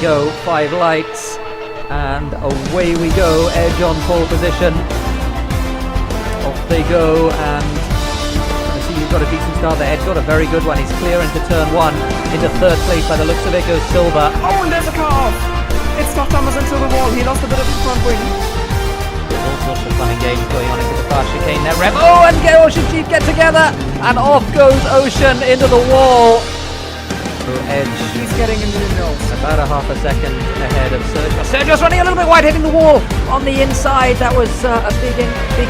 go, 5 lights, and away we go. Edge on pole position. Off they go, and I see you've got a decent start there. Edge got a very good one. He's clear into turn 1. Into 3rd place by the looks of it goes Silver. Oh, and there's a car off! It's knocked Thomas into the wall. He lost a bit of his front wing. There's all sorts of fun and games going on into the fast chicane there. Rev. Oh, and OceanChief get together, and off goes Ocean into the wall. Edge. He's getting into the nose. About a half a second ahead of Sergio. Sergio's running a little bit wide, hitting the wall on the inside. That was a big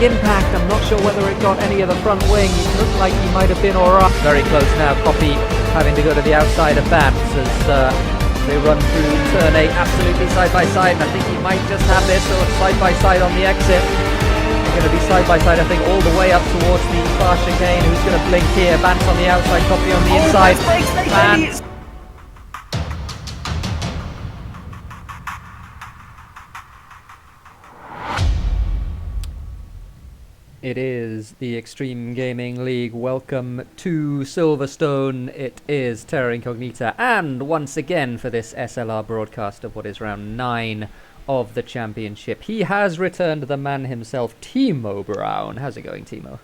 impact. I'm not sure whether it got any of the front wing. It looked like he might have been alright. Very close now. Copy having to go to the outside of Bats as they run through turn 8 absolutely side by side. And I think he might just have this sort of side by side on the exit. They're going to be side by side, I think, all the way up towards the far chicane. Who's going to blink here? Bats on the outside, Copy on the inside. Bats. It is the Extreme Gaming League. Welcome to Silverstone. It is Terra Incognita, and once again for this SLR broadcast of what is round 9 of the championship, he has returned, the man himself, Thimo Brown. How's it going, Thimo?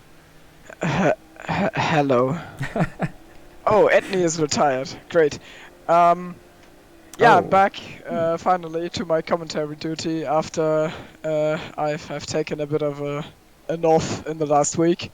Hello. Oh, Etney is retired. Great. I'm back finally to my commentary duty after I've taken a bit of an off in the last week.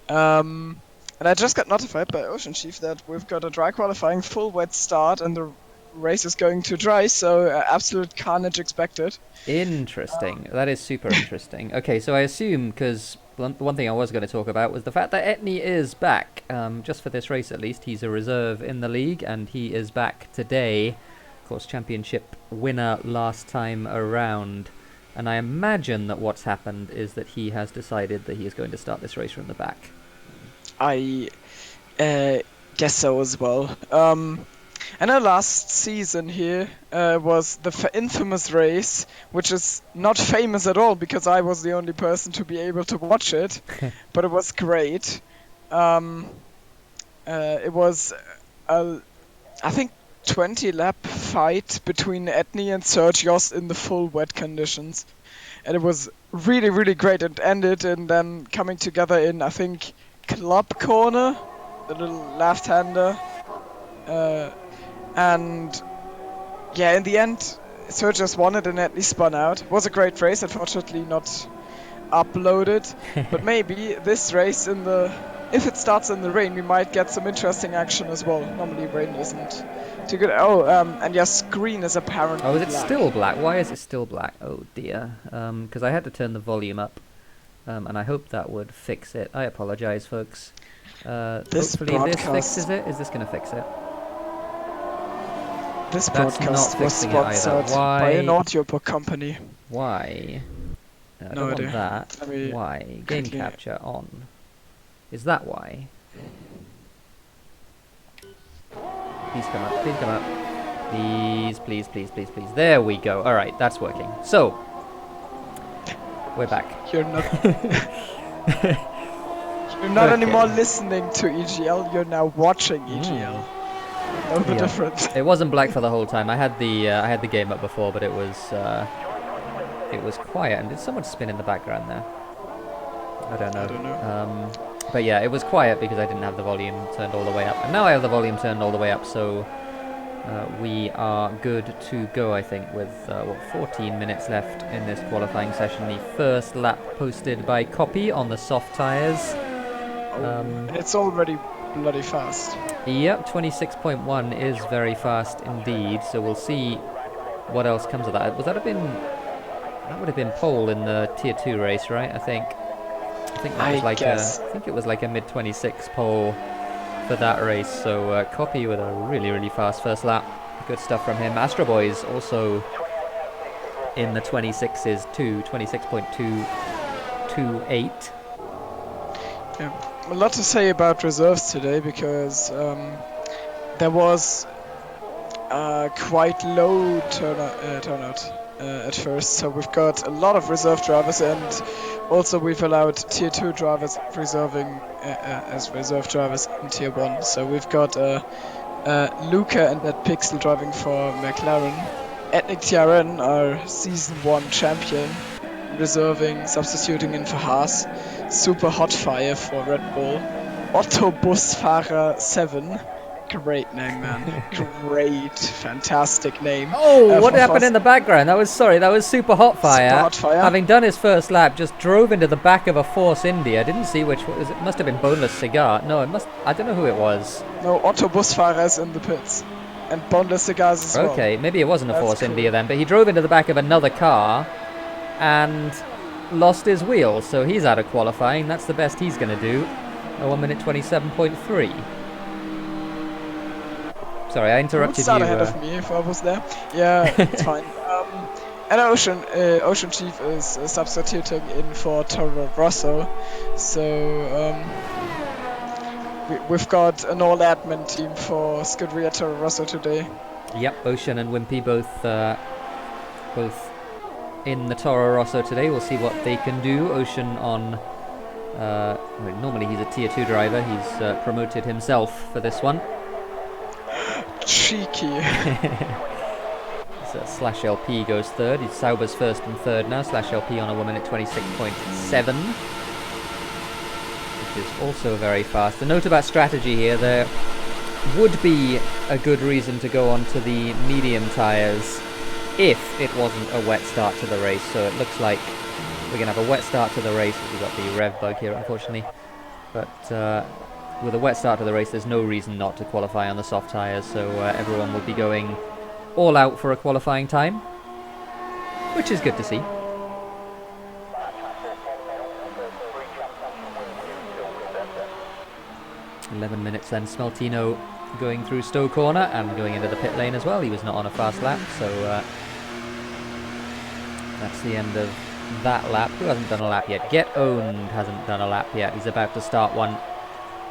And I just got notified by OceanChief that we've got a dry qualifying full wet start and the race is going to dry, so absolute carnage expected. Interesting. That is super interesting. Okay, so I assume, because one thing I was going to talk about was the fact that Etney is back, just for this race at least. He's a reserve in the league and he is back today. Of course, championship winner last time around. And I imagine that what's happened is that he has decided that he is going to start this race from the back. I guess so as well. I know last season here was the infamous race, which is not famous at all because I was the only person to be able to watch it, but it was great. It was, I think, 20-lap fight between Etney and Sergios in the full wet conditions, and it was really, really great. It ended in them coming together in, I think, Club Corner, the little left-hander, and yeah, in the end, Sergios won it and Etney spun out. It was a great race, unfortunately not uploaded, but maybe this race if it starts in the rain, we might get some interesting action as well. Normally rain isn't too good. Oh, and your screen is apparently Oh, is it black. still black? Why is it still black? Oh dear. Because I had to turn the volume up, and I hope that would fix it. I apologize, folks. Hopefully this fixes it. Is this going to fix it? This That's broadcast not was fixing it either. sponsored by an audiobook company. Why? I No don't want idea. that. Let me Why? Game quickly- capture on. Is that why? Please come up, please come up. Please, please, please, please, please. There we go. Alright, that's working. So, we're back. You're not. You're not Okay. anymore listening to EGL. You're now watching EGL. Know the Yeah. difference. It wasn't black for the whole time. I had the game up before, but it was quiet. And did someone spin in the background there? I don't know. But yeah, it was quiet because I didn't have the volume turned all the way up. And now I have the volume turned all the way up, so we are good to go, I think, with 14 minutes left in this qualifying session. The first lap posted by Copy on the soft tyres. And it's already bloody fast. Yep, 26.1 is very fast indeed, so we'll see what else comes of that. That would have been pole in the tier 2 race, right? I think that was like I think it was like a mid 26 pole for that race. So Copy with a really, really fast first lap. Good stuff from him. Astro Boys also in the 26s too, 26.228. Yeah. A lot to say about reserves today because there was quite low turnout at first, so we've got a lot of reserve drivers, and also we've allowed tier 2 drivers reserving as reserve drivers in tier 1, so we've got Luca and that Pixel driving for McLaren. ItzTriton, our Season 1 champion, substituting in for Haas. Super Hotfire for Red Bull. Otto Busfahrer 7. Great name, man. Great, fantastic name. Oh, what happened in the background? That was Super Hotfire. Super Hotfire. Having done his first lap, just drove into the back of a Force India. I didn't see which was it. Must have been Boneless Cigar. No, it must. I don't know who it was. No, Otto Busfahrer is in the pits. And Boneless Cigars as well. Okay, maybe it wasn't a Force India then, but he drove into the back of another car and lost his wheel, so he's out of qualifying. That's the best he's going to do. A 1 minute 27.3. Sorry, I interrupted you. Ahead of me if I was there. Yeah, it's fine. And OceanChief is substituting in for Toro Rosso, so we've got an all-admin team for Scuderia Toro Rosso today. Yep, Ocean and Wimpy both in the Toro Rosso today. We'll see what they can do. Ocean on normally he's a tier 2 driver. He's promoted himself for this one. Cheeky. So Slash LP goes third. He's Sauber's first and third now. Slash LP on a 1 minute 26.7, which is also very fast. A note about strategy here: there would be a good reason to go onto the medium tyres if it wasn't a wet start to the race. So it looks like we're going to have a wet start to the race. We've got the rev bug here, unfortunately. But with a wet start to the race, there's no reason not to qualify on the soft tyres. So everyone will be going all out for a qualifying time, which is good to see. "11 minutes then." Smeltino going through Stowe Corner and going into the pit lane as well. He was not on a fast lap, so that's the end of that lap. Who hasn't done a lap yet? Get Owned hasn't done a lap yet. He's about to start one,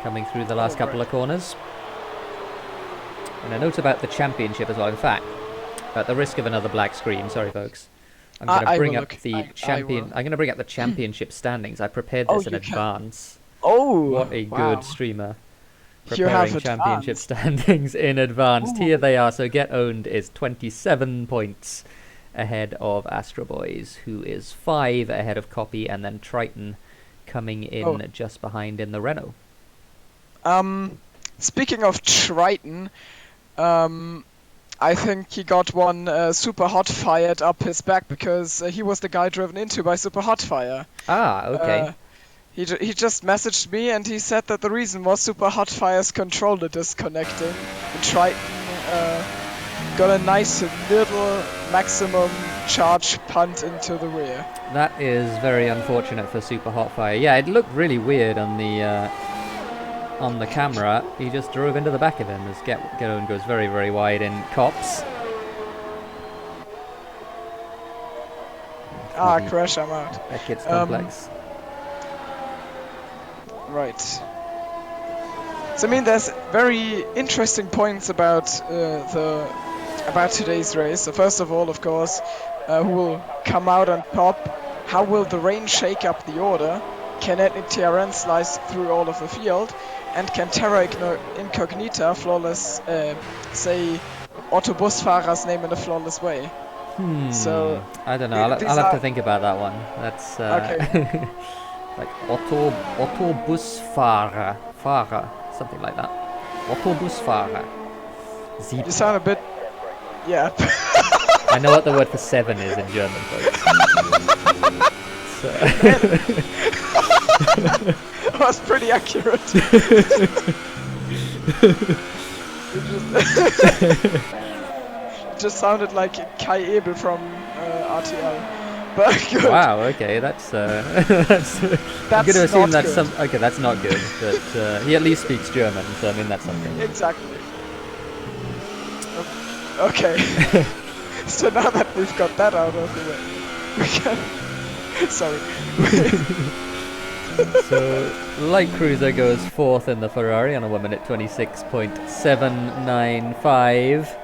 coming through the last couple of corners. And a note about the championship as well. In fact, at the risk of another black screen, sorry folks, I'm going to bring up the champion. I'm going to bring up the championship standings. I prepared this in advance. Oh, what a wow. good streamer! Preparing championship standings in advance. Ooh. Here they are. So Get Owned is 27 points ahead of Astro Boys, who is 5 ahead of Copy, and then Triton coming in just behind in the Renault. Speaking of Triton, I think he got one Super Hot fired up his back because he was the guy driven into by Super Hot Fire. Ah, okay. He just messaged me and he said that the reason was Super Hot Fire's controller disconnecting. And Triton got a nice little maximum charge punt into the rear. That is very unfortunate for Super Hot Fire. Yeah, it looked really weird on the camera. He just drove into the back of him as Get Owned goes very, very wide in Cops. Crash, I'm out. Beckett's complex. Right. So I mean, there's very interesting points about today's race. So first of all, of course, who will come out on top? How will the rain shake up the order? Can ItzTriton slice through all of the field? And can Terra Incognita flawless say Otto Busfahrer's name in a flawless way? So I don't know. I'll have to think about that one. That's okay. Like Otto Busfahrer, something like that. Otto Busfahrer. You sound a bit, yeah. I know what the word for 7 is in German, folks. That was pretty accurate. It just sounded like Kai Ebel from RTL. But good. Wow, okay, that's I'm going to assume that's okay, that's not good, but he at least speaks German, so I mean that's something. Exactly. Okay. So now that we've got that out of the way, we can... Sorry. So, Light Cruiser goes 4th in the Ferrari on a 1 minute 26.795.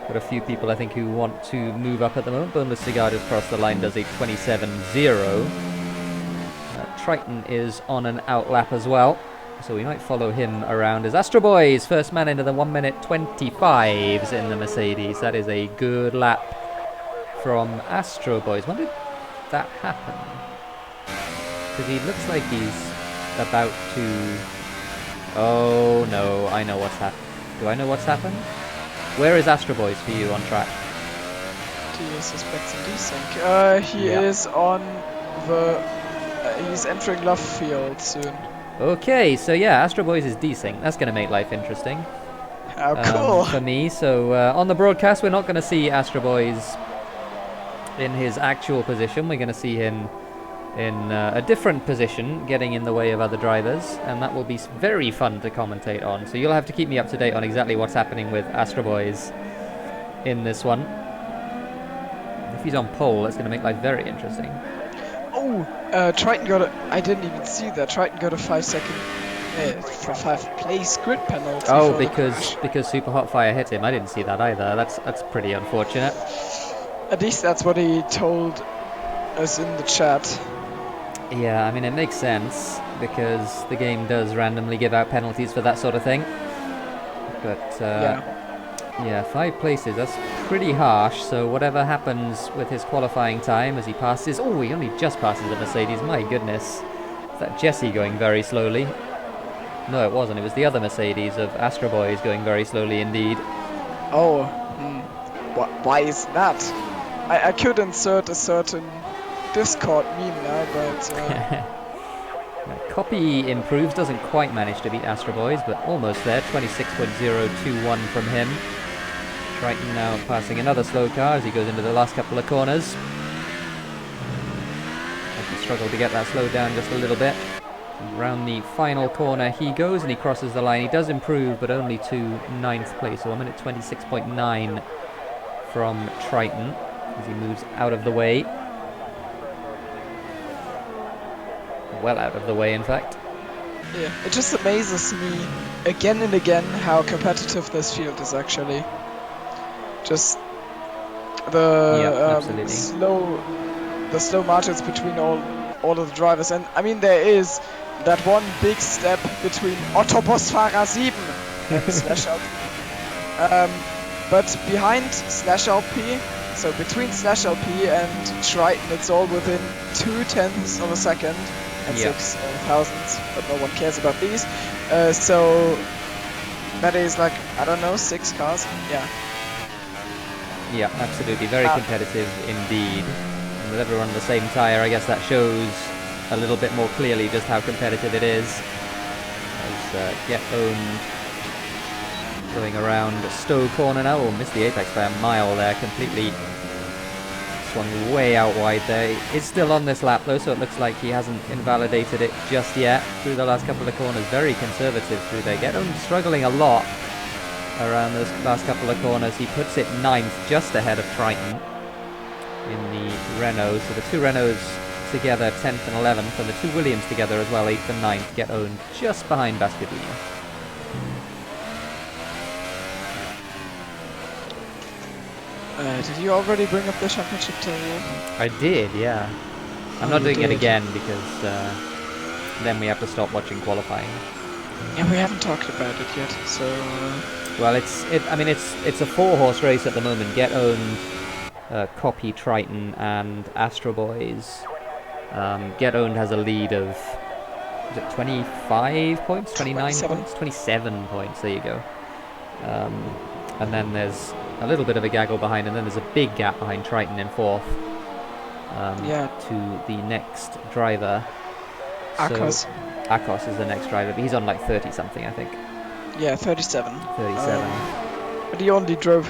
Got a few people, I think, who want to move up at the moment. Boneless Cigar just crossed the line, does a 27.0. Triton is on an outlap as well. So we might follow him around as Astro Boy's first man into the 1 minute 25s in the Mercedes. That is a good lap from Astro Boys. When did that happen? Because he looks like he's about to... Oh no, I know what's happened. Do I know what's happened? Where is Astro Boys for you on track? Do you suspect some desync? He is on the... he's entering Love Field soon. Okay, so yeah, Astro Boys is desync. That's going to make life interesting. Oh, cool. For me. So on the broadcast, we're not going to see Astro Boys in his actual position. We're going to see him in a different position, getting in the way of other drivers, and that will be very fun to commentate on. So you'll have to keep me up to date on exactly what's happening with Astro Boys in this one. If he's on pole, that's going to make life very interesting. Oh, Triton got a... I didn't even see that. Triton got a 5 place grid penalty. Oh, because Super Hot Fire hit him. I didn't see that either. That's pretty unfortunate. At least that's what he told us in the chat. Yeah, I mean, it makes sense, because the game does randomly give out penalties for that sort of thing. But, yeah, 5 places, that's pretty harsh, so whatever happens with his qualifying time as he passes... Oh, he only just passes the Mercedes, my goodness. Is that Jesse going very slowly? No, it wasn't, it was the other Mercedes of Astro Boys going very slowly indeed. Oh, why is that? I could insert a certain Discord meme now, but... Copy improves, doesn't quite manage to beat Astro Boys, but almost there. 26.021 from him. Triton now passing another slow car as he goes into the last couple of corners. He struggled to get that slowed down just a little bit. Around the final corner he goes and he crosses the line. He does improve, but only to 9th place, so 1 minute 26.9 from Triton as he moves out of the way. Well out of the way, in fact. Yeah, it just amazes me again and again how competitive this field is actually. Just the slow margins between all of the drivers, and I mean there is that one big step between Autobusfahrer 7 and Slash LP. But behind Slash LP, so between Slash LP and Triton, it's all within 0.2 of a second. And 6 thousandths, but no one cares about these. So that is like, I don't know, 6 cars. Yeah. Yeah, absolutely. Very competitive indeed. And with everyone on the same tyre, I guess that shows a little bit more clearly just how competitive it is. As Get Owned going around Stowe corner now. Oh, missed the apex by a mile there. Completely swung way out wide there. It's still on this lap though, so it looks like he hasn't invalidated it just yet. Through the last couple of corners, very conservative through there. Get Owned struggling a lot around those last couple of corners. He puts it 9th, just ahead of Triton in the Renault. So the 2 Renaults together 10th and 11th, and the 2 Williams together as well 8th and 9th. Get Owned just behind Bascadini. Did you already bring up the championship table? I did, yeah. I'm not doing it again because then we have to stop watching qualifying. Yeah, we haven't talked about it yet, so... Well, it's a 4-horse race at the moment. Get Owned, Copy, Triton, and Astro Boys. Get Owned has a lead of, is it 25 points? 29 points? 27 points, there you go. And then there's a little bit of a gaggle behind, and then there's a big gap behind Triton in 4th. To the next driver. Akos. So, Akos is the next driver, but he's on like 30 something, I think. Yeah, 37. 37. But he only drove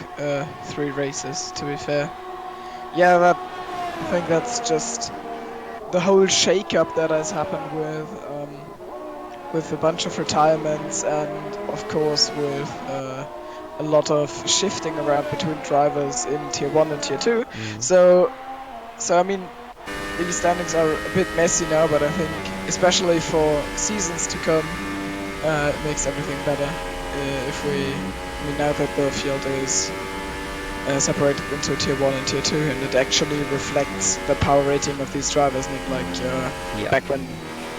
3 races, to be fair. Yeah, I think that's just the whole shake-up that has happened with a bunch of retirements, and of course with a lot of shifting around between drivers in Tier 1 and Tier 2. So I mean, these standings are a bit messy now, but I think especially for seasons to come, it makes everything better now that the field is separated into Tier 1 and Tier 2, and it actually reflects the power rating of these drivers, not like back when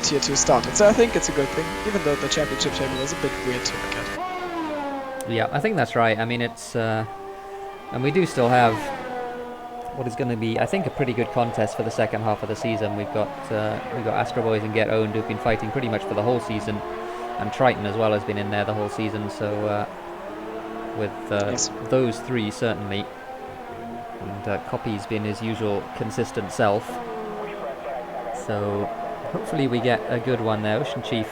Tier 2 started. So I think it's a good thing, even though the championship table is a bit weird to look at. Yeah, I think that's right. I mean, it's and we do still have what is going to be, I think, a pretty good contest for the second half of the season. We've got Astro Boys and Get Owned, who've been fighting pretty much for the whole season, and Triton as well has been in there the whole season. So with Yes. those three certainly, and Copy's been his usual consistent self. So hopefully we get a good one there. OceanChief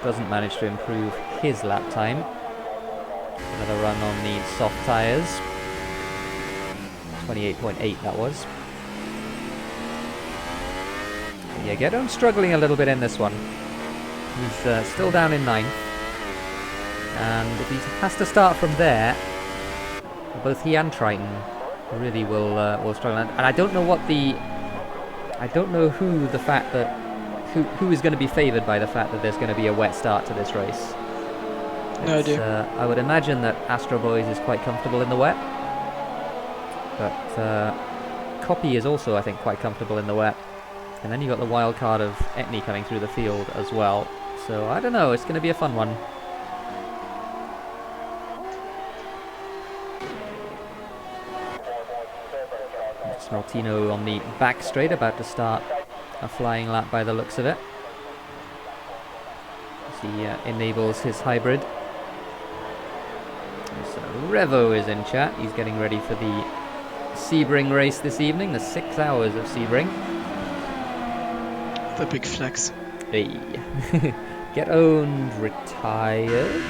doesn't manage to improve his lap time. Another run on the soft tyres. 28.8 that was. Yeah, Gedon's struggling a little bit in this one. He's still down in 9th. And if he has to start from there, both he and Triton really will struggle. And I don't know who the fact that who is going to be favoured by the fact that there's going to be a wet start to this race. No idea. I would imagine that Astro Boys is quite comfortable in the wet. But Copy is also, I think, quite comfortable in the wet. And then you got the wild card of Etney coming through the field as well. So I don't know, it's going to be a fun one. Smeltino on the back straight, about to start a flying lap by the looks of it. As he enables his hybrid. So Revo is in chat. He's getting ready for the Sebring race this evening, the 6 hours of Sebring. The big flex. Hey. Get Owned retired.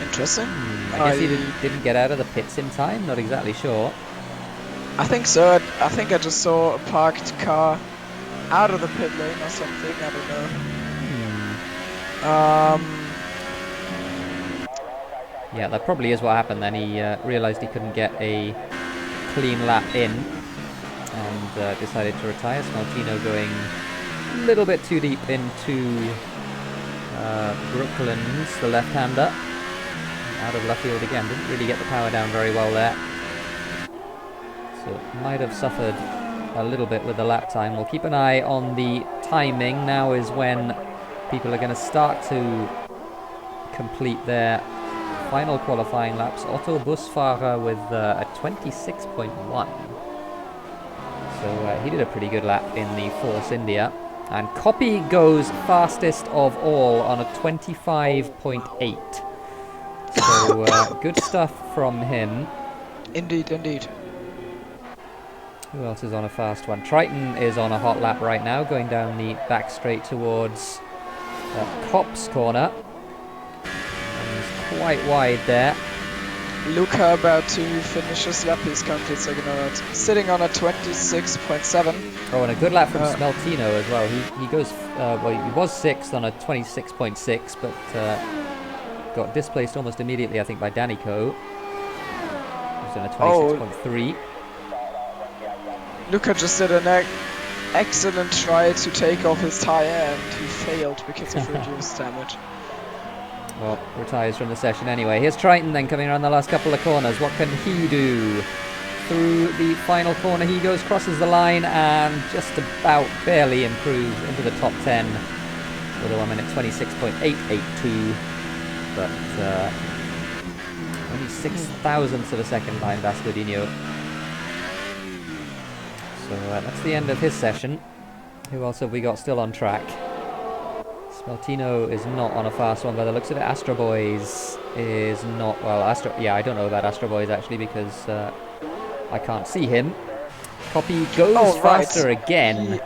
Interesting. I guess he didn't get out of the pits in time, not exactly sure. I think so. I think I just saw a parked car out of the pit lane or something. I don't know. Yeah, that probably is what happened then. He realised he couldn't get a clean lap in and decided to retire. Smeltino going a little bit too deep into Brooklands, the left-hander. Out of left field again. Didn't really get the power down very well there. So might have suffered a little bit with the lap time. We'll keep an eye on the timing. Now is when people are going to start to complete their final qualifying laps. Otto Busfahrer with a 26.1. So he did a pretty good lap in the Force India. And Copy goes fastest of all on a 25.8. So good stuff from him. Indeed, indeed. Who else is on a fast one? Triton is on a hot lap right now, going down the back straight towards Cop's corner. And he's quite wide there. Luca about to finish his lap. He's currently sitting on a 26.7. Oh, and a good lap from Smeltino as well. He goes, well, he was 6th on a 26.6, but got displaced almost immediately, I think, by Danico. Who's on a 26.3. Luca just did an excellent try to take off his tyre and he failed because of reduced damage. Well, retires from the session anyway. Here's Triton then coming around the last couple of corners. What can he do? Through the final corner he goes, crosses the line and just about barely improves into the top 10 with a 1 minute 26.882. But only 6 thousandths of a second behind Vascodinho. So that's the end of his session. Who else have we got still on track? Smeltino is not on a fast one by the looks of it. Astro Boys is not, well, I don't know about Astro Boys actually because I can't see him. Copy goes faster again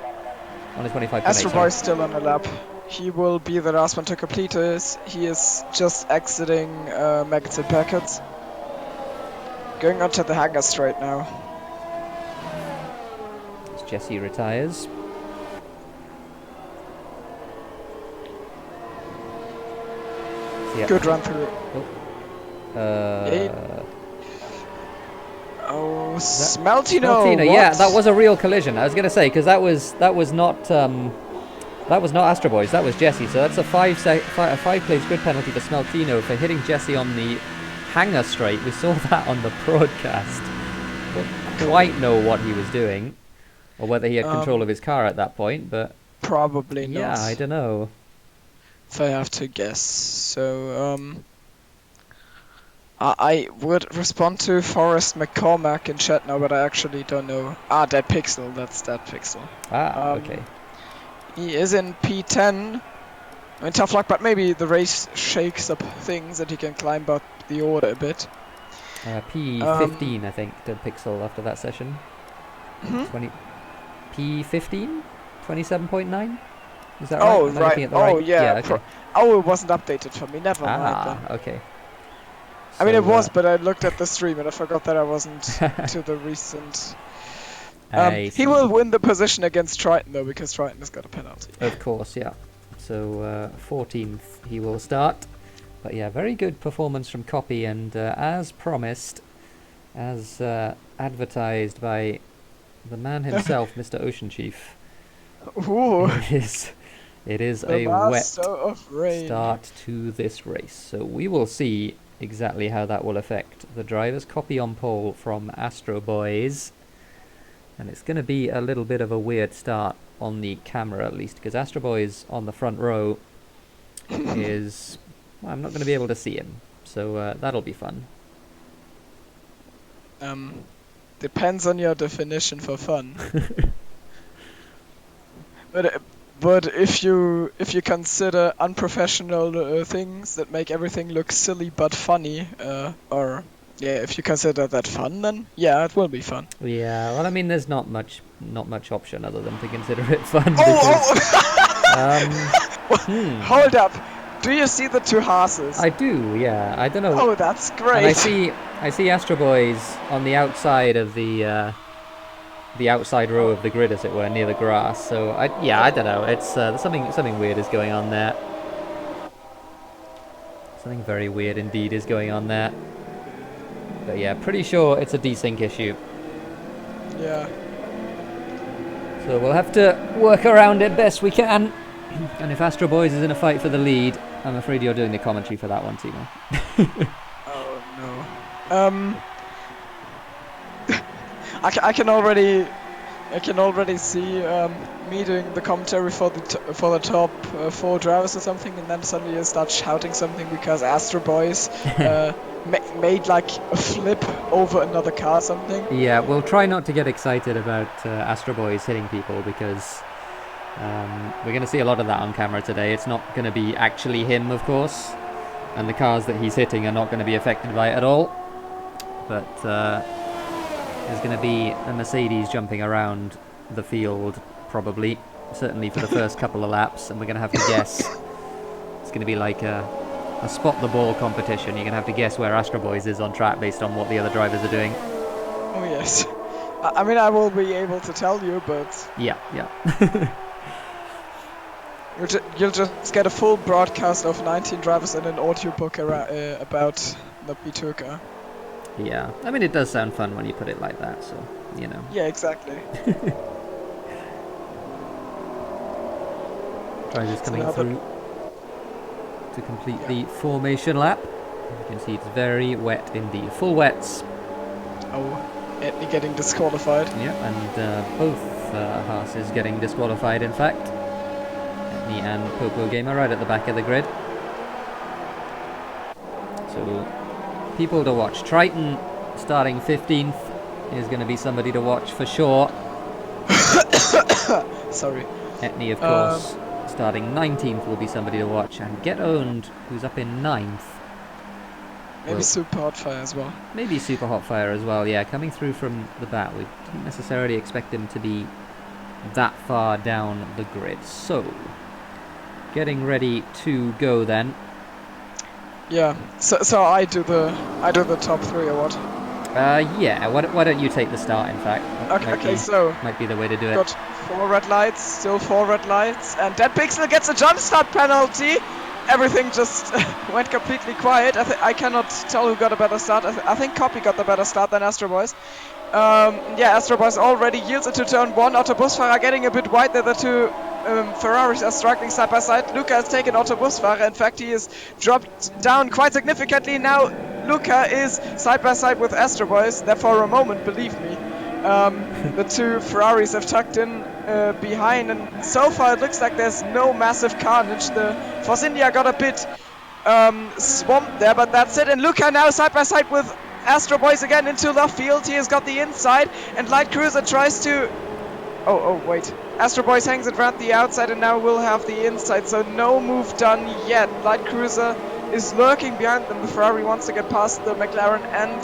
on his 25.8. Astro Boys still on the lap. He will be the last one to complete this. He is just exiting magazine packets. Going onto the hangar straight now. As Jesse retires. Good run through. Smeltino. Yeah, that was a real collision. I was going to say because that was not Astro Boys. That was Jesse. So that's a 5-place grid penalty for Smeltino for hitting Jesse on the hangar straight. We saw that on the broadcast. Don't quite know what he was doing or whether he had control of his car at that point, but probably not. Yeah, I don't know. If I have to guess. So, I would respond to Forrest McCormack in chat now, but I actually don't know. Ah, Dead Pixel, that's Dead Pixel. Ah, okay. He is in P10. I mean, tough luck, but maybe the race shakes up things and he can climb up the order a bit. P15, I think, Dead Pixel after that session. 20 P15? 27.9? Is that right? Oh, Am I right. looking at the Oh, right? yeah. Okay. Oh, it wasn't updated for me. Never mind Ah, then. okay. I mean, it So, was, but I looked at the stream and I forgot that I wasn't to the recent. He will win the position against Triton though, because Triton has got a penalty. Of course, yeah. So 14th he will start. But yeah, very good performance from Copy, and as promised, as advertised by the man himself, Mr. OceanChief. Ooh. It is The a wet master of rain. start to this race. So we will see exactly how that will affect the drivers. Copy on pole from Astro Boys. And it's going to be a little bit of a weird start on the camera, at least, because Astro Boys on the front row is... Well, I'm not going to be able to see him, so that'll be fun. Depends on your definition for fun. But if you consider unprofessional things that make everything look silly but funny, or yeah, if you consider that fun, then yeah, it will be fun. Yeah, well, I mean, there's not much option other than to consider it fun. Hold up! Do you see the two horses? I do, yeah. I don't know. Oh, that's great. And I see Astro Boys on the outside of the outside row of the grid, as it were, near the grass. So I don't know. It's something weird is going on there. Something very weird indeed is going on there. But yeah, pretty sure it's a desync issue. Yeah. So we'll have to work around it best we can. And if Astro Boys is in a fight for the lead, I'm afraid you're doing the commentary for that one, Thimo. Oh no. I can already see me doing the commentary for the top 4 drivers or something, and then suddenly you start shouting something because Astro Boys made like a flip over another car or something. Yeah, we'll try not to get excited about Astro Boys hitting people, because we're going to see a lot of that on camera today. It's not going to be actually him, of course, and the cars that he's hitting are not going to be affected by it at all. But there's going to be a Mercedes jumping around the field, probably, certainly for the first couple of laps, and we're going to have to guess. It's going to be like a spot the ball competition. You're going to have to guess where Astro Boys is on track based on what the other drivers are doing. Oh yes. I mean, I will be able to tell you, but... Yeah. You'll just get a full broadcast of 19 drivers and an audiobook about the B2 car. Yeah, I mean, it does sound fun when you put it like that, so, you know. Yeah, exactly. Drivers coming through to complete the formation lap. As you can see, it's very wet indeed. Full wets. Oh, Edney getting disqualified. Yeah, and both Haas getting disqualified, in fact. Edney and Popo Gamer right at the back of the grid. So, people to watch. Triton starting 15th is going to be somebody to watch for sure. Sorry. Edney, of course, starting 19th will be somebody to watch. And Get Owned, who's up in 9th. Maybe Super Hotfire as well. Maybe Super Hotfire as well, yeah. Coming through from the bat, we didn't necessarily expect him to be that far down the grid. So, getting ready to go then. Yeah. So I do the top 3 or what? Yeah. Why don't you take the start? In fact. Okay. So might be the way to do it. Got 4 red lights, still 4 red lights, and Dead Pixel gets a jump start penalty. Everything just went completely quiet. I cannot tell who got a better start. I think Copy got the better start than Astro Boys. Yeah, Astro Boys already yields into turn 1. Otto Busfahrer getting a bit wide there. The two Ferraris are struggling side by side. Luca has taken Otto Busfahrer. In fact, he is dropped down quite significantly. Now Luca is side by side with Astro Boys. There for a moment, believe me. The two Ferraris have tucked in behind, and so far it looks like there's no massive carnage. The Force India got a bit swamped there, but that's it. And Luca now side by side with Astro Boys again into left field. He has got the inside, and Light Cruiser tries to... Oh, wait. Astro Boys hangs it around the outside, and now will have the inside, so no move done yet. Light Cruiser is lurking behind them. The Ferrari wants to get past the McLaren and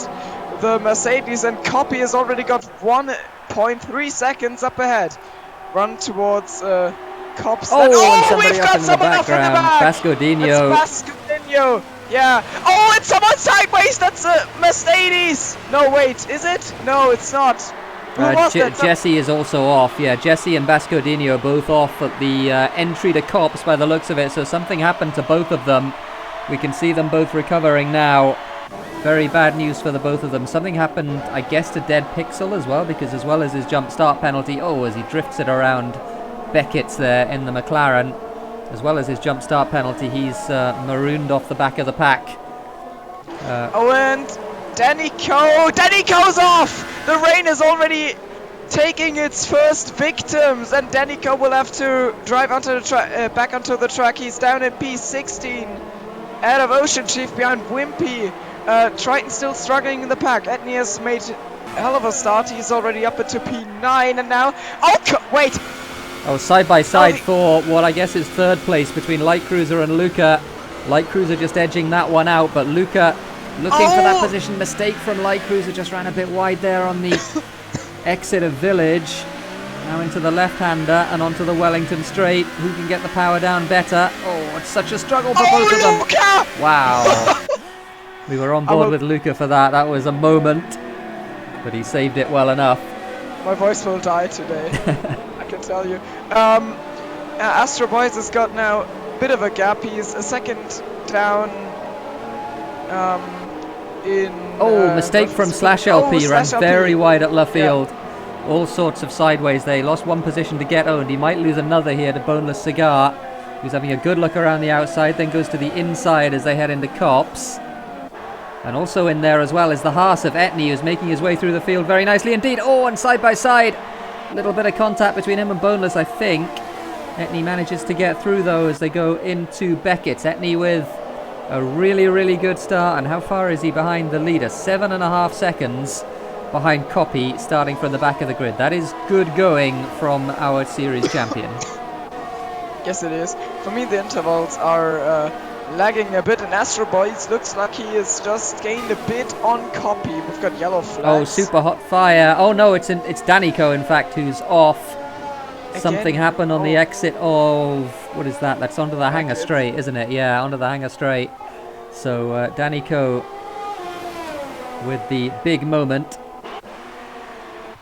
the Mercedes, and Copy has already got 1.3 seconds up ahead. Run towards Cops. And somebody we've up got in the someone background. off in the back. Bascodinho. It's Bascodinho. Yeah. Oh, it's someone sideways. That's a Mercedes. No, wait. Is it? No, it's not. Who was that? Jesse is also off. Yeah, Jesse and Bascodinho are both off at the entry to Cops by the looks of it. So something happened to both of them. We can see them both recovering now. Very bad news for the both of them. Something happened, I guess, to Dead Pixel as well, because as well as his jump start penalty, as he drifts it around Beckett's there in the McLaren, as well as his jump start penalty, he's marooned off the back of the pack. And Danico's off! The rain is already taking its first victims, and Danico will have to drive onto the back onto the track. He's down in P16, out of OceanChief behind Wimpy. Triton still struggling in the pack. Etney has made a hell of a start. He's already up into P9, and now... wait! Side by side for what I guess is third place between Light Cruiser and Luca. Light Cruiser just edging that one out, but Luca looking for that position. Mistake from Light Cruiser, just ran a bit wide there on the exit of Village. Now into the left-hander and onto the Wellington straight. Who can get the power down better? It's such a struggle for both of them. Luca! Wow. We were on board with Luca for that. That was a moment, but he saved it well enough. My voice will die today, I can tell you. Astro Boys has got now a bit of a gap. He's a second down in... mistake from Slash LP. Ran very wide at left field. Yeah. All sorts of sideways. They lost one position to get owned. He might lose another here to Boneless Cigar, who's having a good look around the outside, then goes to the inside as they head into Cops. And also in there as well is the Haas of Etney, who's making his way through the field very nicely indeed. And side by side, a little bit of contact between him and Boneless, I think. Etney manages to get through though as they go into Beckett's. Etney with a really, really good start. And how far is he behind the leader? 7.5 seconds behind Copy, starting from the back of the grid. That is good going from our series champion. Yes, it is. For me, the intervals are lagging a bit, and Astro Boys looks like he has just gained a bit on Copy. We've got yellow flags. Super hot fire. No, it's Danico, in fact, who's off. Again? Something happened on the exit of... What is that? That's onto the hangar straight, isn't it? Yeah, onto the hangar straight. So, Danico with the big moment.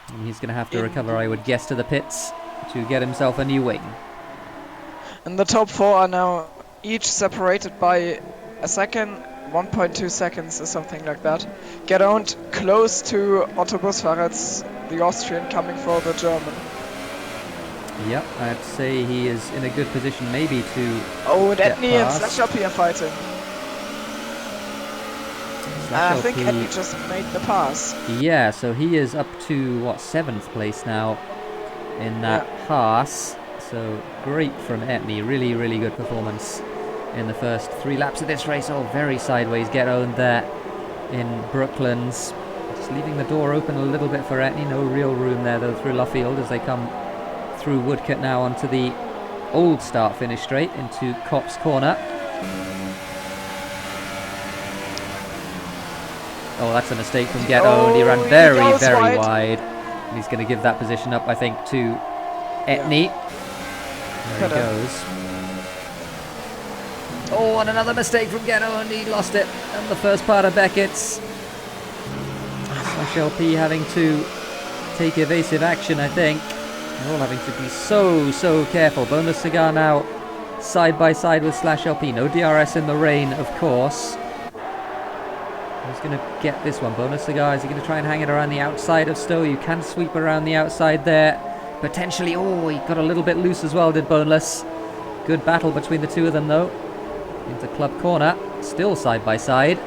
And he's going to have to recover, I would guess, to the pits to get himself a new wing. And the top four are now each separated by a second, 1.2 seconds or something like that. Get owned close to Otto Busfahrets, the Austrian, coming for the German. Yep, I'd say he is in a good position maybe to and Etney and Slash LP are fighting. I think Etney just made the pass. Yeah, so he is up to, 7th place now in that Haas. So great from Etney, really, really good performance in the first 3 laps of this race. Very sideways get owned there in Brooklands. Just leaving the door open a little bit for Etney. No real room there though through Luffield as they come through Woodcote now onto the old start-finish straight into Cops Corner. That's a mistake from Get Owned. He ran very, very wide. And he's going to give that position up, I think, to Etney. There he goes. And another mistake from Get Owned. He lost it. And the first part of Beckett's. Slash LP having to take evasive action, I think. They're all having to be so careful. Boneless Cigar now side by side with Slash LP. No DRS in the rain, of course. Who's going to get this one? Boneless Cigar, is he going to try and hang it around the outside of Stowe? You can sweep around the outside there. Potentially, he got a little bit loose as well, did Boneless. Good battle between the two of them, though. Into Club Corner, still side by side.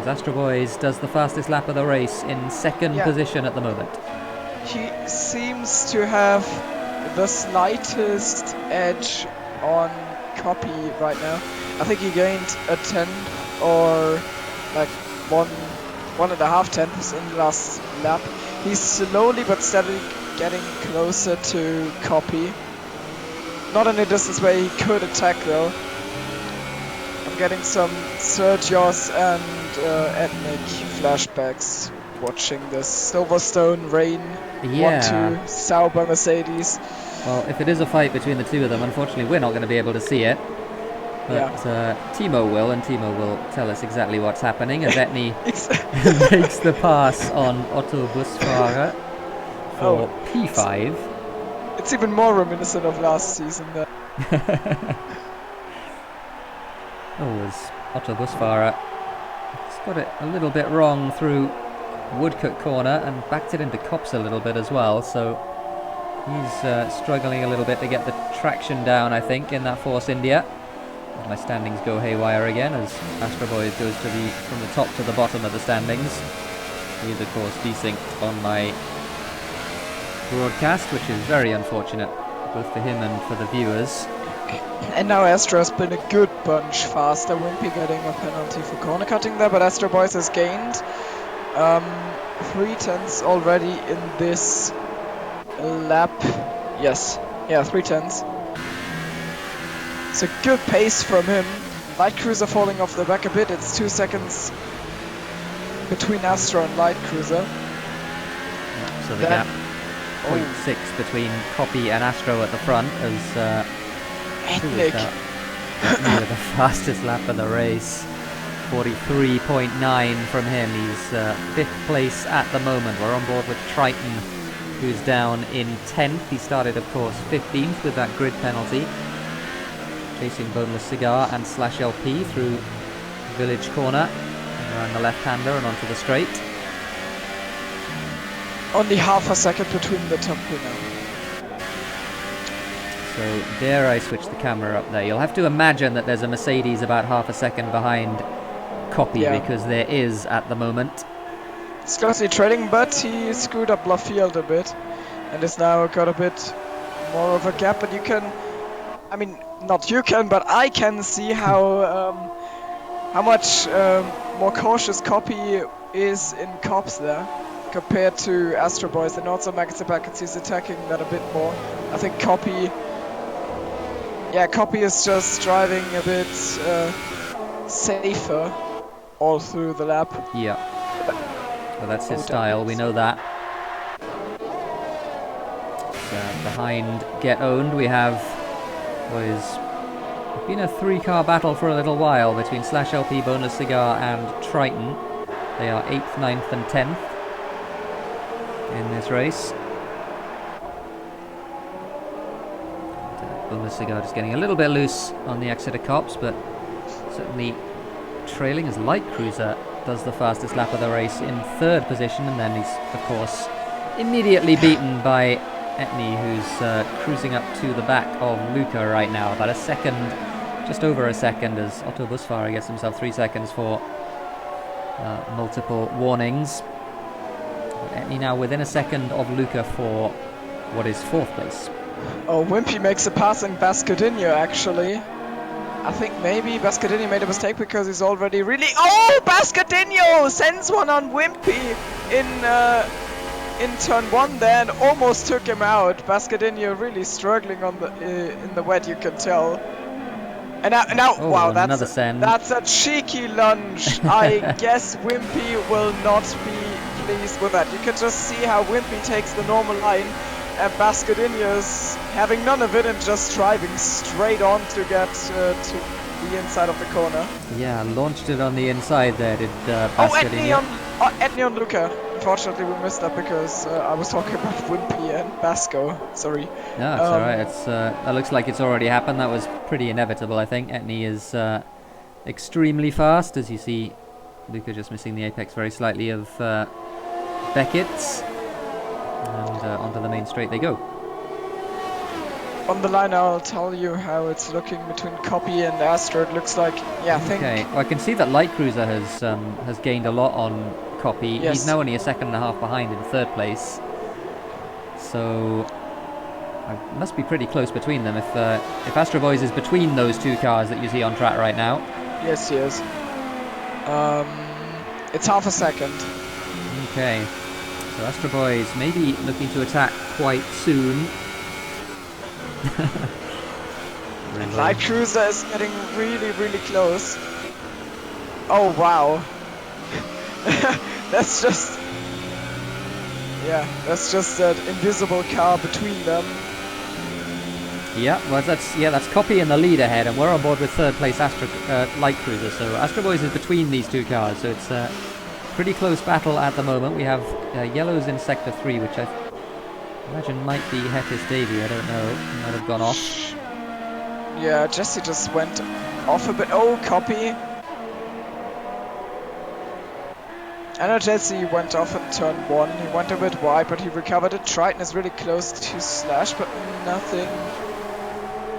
As Astro Boys does the fastest lap of the race in second position at the moment. he seems to have the slightest edge on Copy right now. I think he gained a tenth or like one and a half tenths in the last lap. He's slowly but steadily getting closer to Copy. Not in a distance where he could attack though. I'm getting some Sergios and ethnic flashbacks watching this Silverstone Rain 1-2 Sauber Mercedes. Well, if it is a fight between the two of them, unfortunately we're not going to be able to see it. But Thimo will, and Thimo will tell us exactly what's happening as Etni makes the pass on Otto Busfahrer for P5. It's even more reminiscent of last season there. As Otto Busfahrer has got it a little bit wrong through Woodcote corner and backed it into Copse a little bit as well, so he's struggling a little bit to get the traction down, I think, in that Force India. My standings go haywire again as Astro Boy goes from the top to the bottom of the standings. He is of course desynced on my broadcast, which is very unfortunate both for him and for the viewers. And now Astro has been a good bunch faster. Wimpy getting a penalty for corner cutting there, but Astro Boys has gained 3 tenths already in this lap. Yes, yeah, 3 tenths. It's a good pace from him. Light Cruiser falling off the back a bit. It's 2 seconds between Astro and Light Cruiser. So the gap 0.6 between Copy and Astro at the front as Ethnic with the fastest lap of the race. 43.9 from him. He's 5th place at the moment. We're on board with Triton, who's down in 10th. He started, of course, 15th with that grid penalty, chasing Boneless Cigar and Slash LP through Village Corner, around the left-hander and onto the straight. Only half a second between the top two now. So dare I switch the camera up there? You'll have to imagine that there's a Mercedes about half a second behind Copy, because there is at the moment. It's closely trading, but he screwed up Lafield a bit and has now got a bit more of a gap. But you can, I mean, not you can, but I can see how much more cautious Copy is in Cops there compared to Astro Boys, and also Maxi he's attacking that a bit more. I think Copy is just driving a bit safer all through the lap. Yeah. Well, that's his style, we know that. So behind Get Owned we have been a 3-car battle for a little while between Slash LP, Boneless Cigar and Triton. They are 8th, 9th and 10th in this race. Boneless Cigar just getting a little bit loose on the exit of Copse, but certainly trailing as Light Cruiser does the fastest lap of the race in 3rd position, and then he's of course immediately beaten by Etni, who's cruising up to the back of Luca right now, about a second, just over a second, as Otto Busfahrer gets himself 3 seconds for multiple warnings. Etni now within a second of Luca for what is 4th place. Oh, Wimpy makes a pass in Bascadinho actually. I think maybe Bascadinho made a mistake because he's already really... Oh, Bascadinho sends one on Wimpy in turn 1 there and almost took him out. Bascadinho really struggling on the in the wet, you can tell. And now wow, that's a cheeky lunge. I guess Wimpy will not be pleased with that. You can just see how Wimpy takes the normal line, and Bascadinho's having none of it and just driving straight on to get to the inside of the corner. Yeah, launched it on the inside there, did Bascadinho. Etni on Luca. Unfortunately, we missed that because I was talking about Wimpy and Basco. Sorry. No, it's alright. That looks like it's already happened. That was pretty inevitable, I think. Etni is extremely fast, as you see. Luca just missing the apex very slightly of Beckett's. And onto the main straight they go. On the line, I'll tell you how it's looking between Copy and Astro. It looks like, yeah, I think... Okay, well, I can see that Light Cruiser has gained a lot on Copy. Yes. He's now only a second and a half behind in 3rd place. So I must be pretty close between them if Astro Boys is between those two cars that you see on track right now. Yes, he is. It's half a second. Okay. So Astro Boys maybe looking to attack quite soon. Light Cruiser is getting really, really close. Oh wow. That's just that invisible car between them. Yeah, well that's Copy in the lead ahead, and we're on board with third place Light Cruiser. So Astro Boys is between these two cars, so it's a pretty close battle at the moment. We have yellows in sector 3, which I imagine might be Hettis Davy. I don't know. He might have gone off. Yeah, Jesse just went off a bit. Oh, Copy. I know Jesse went off in turn 1. He went a bit wide, but he recovered it. Triton is really close to Slash, but nothing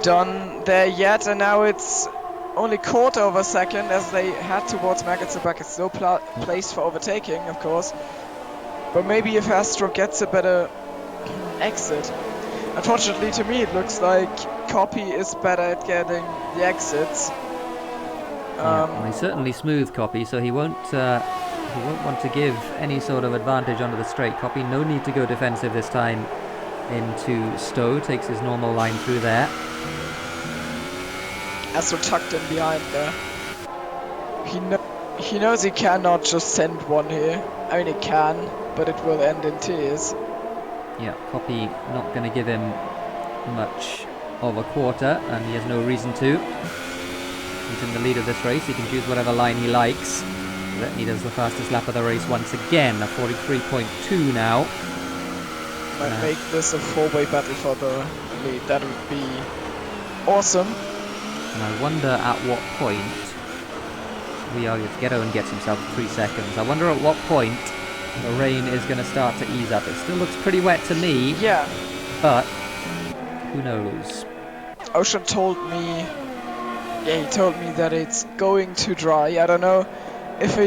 done there yet. And now it's only quarter of a second as they head towards Maggots. It's no place for overtaking, of course. But maybe if Astro gets a better exit. Unfortunately, to me, it looks like Copy is better at getting the exits. Well, he's certainly smooth, Copy, so he won't want to give any sort of advantage onto the straight. Copy, no need to go defensive this time into Stowe. Takes his normal line through there. Astro tucked in behind there. He knows he cannot just send one here. I mean, he can, but it will end in tears. Yeah, Copy not going to give him much of a quarter, and he has no reason to. He's in the lead of this race. He can choose whatever line he likes. He does the fastest lap of the race once again, a 43.2 now. Might make this a four-way battle for the lead. That would be awesome. And I wonder at what point Ghetto gets himself 3 seconds. I wonder at what point the rain is going to start to ease up. It still looks pretty wet to me. Yeah. But who knows? Ocean told me. Yeah, he told me that it's going to dry. I don't know if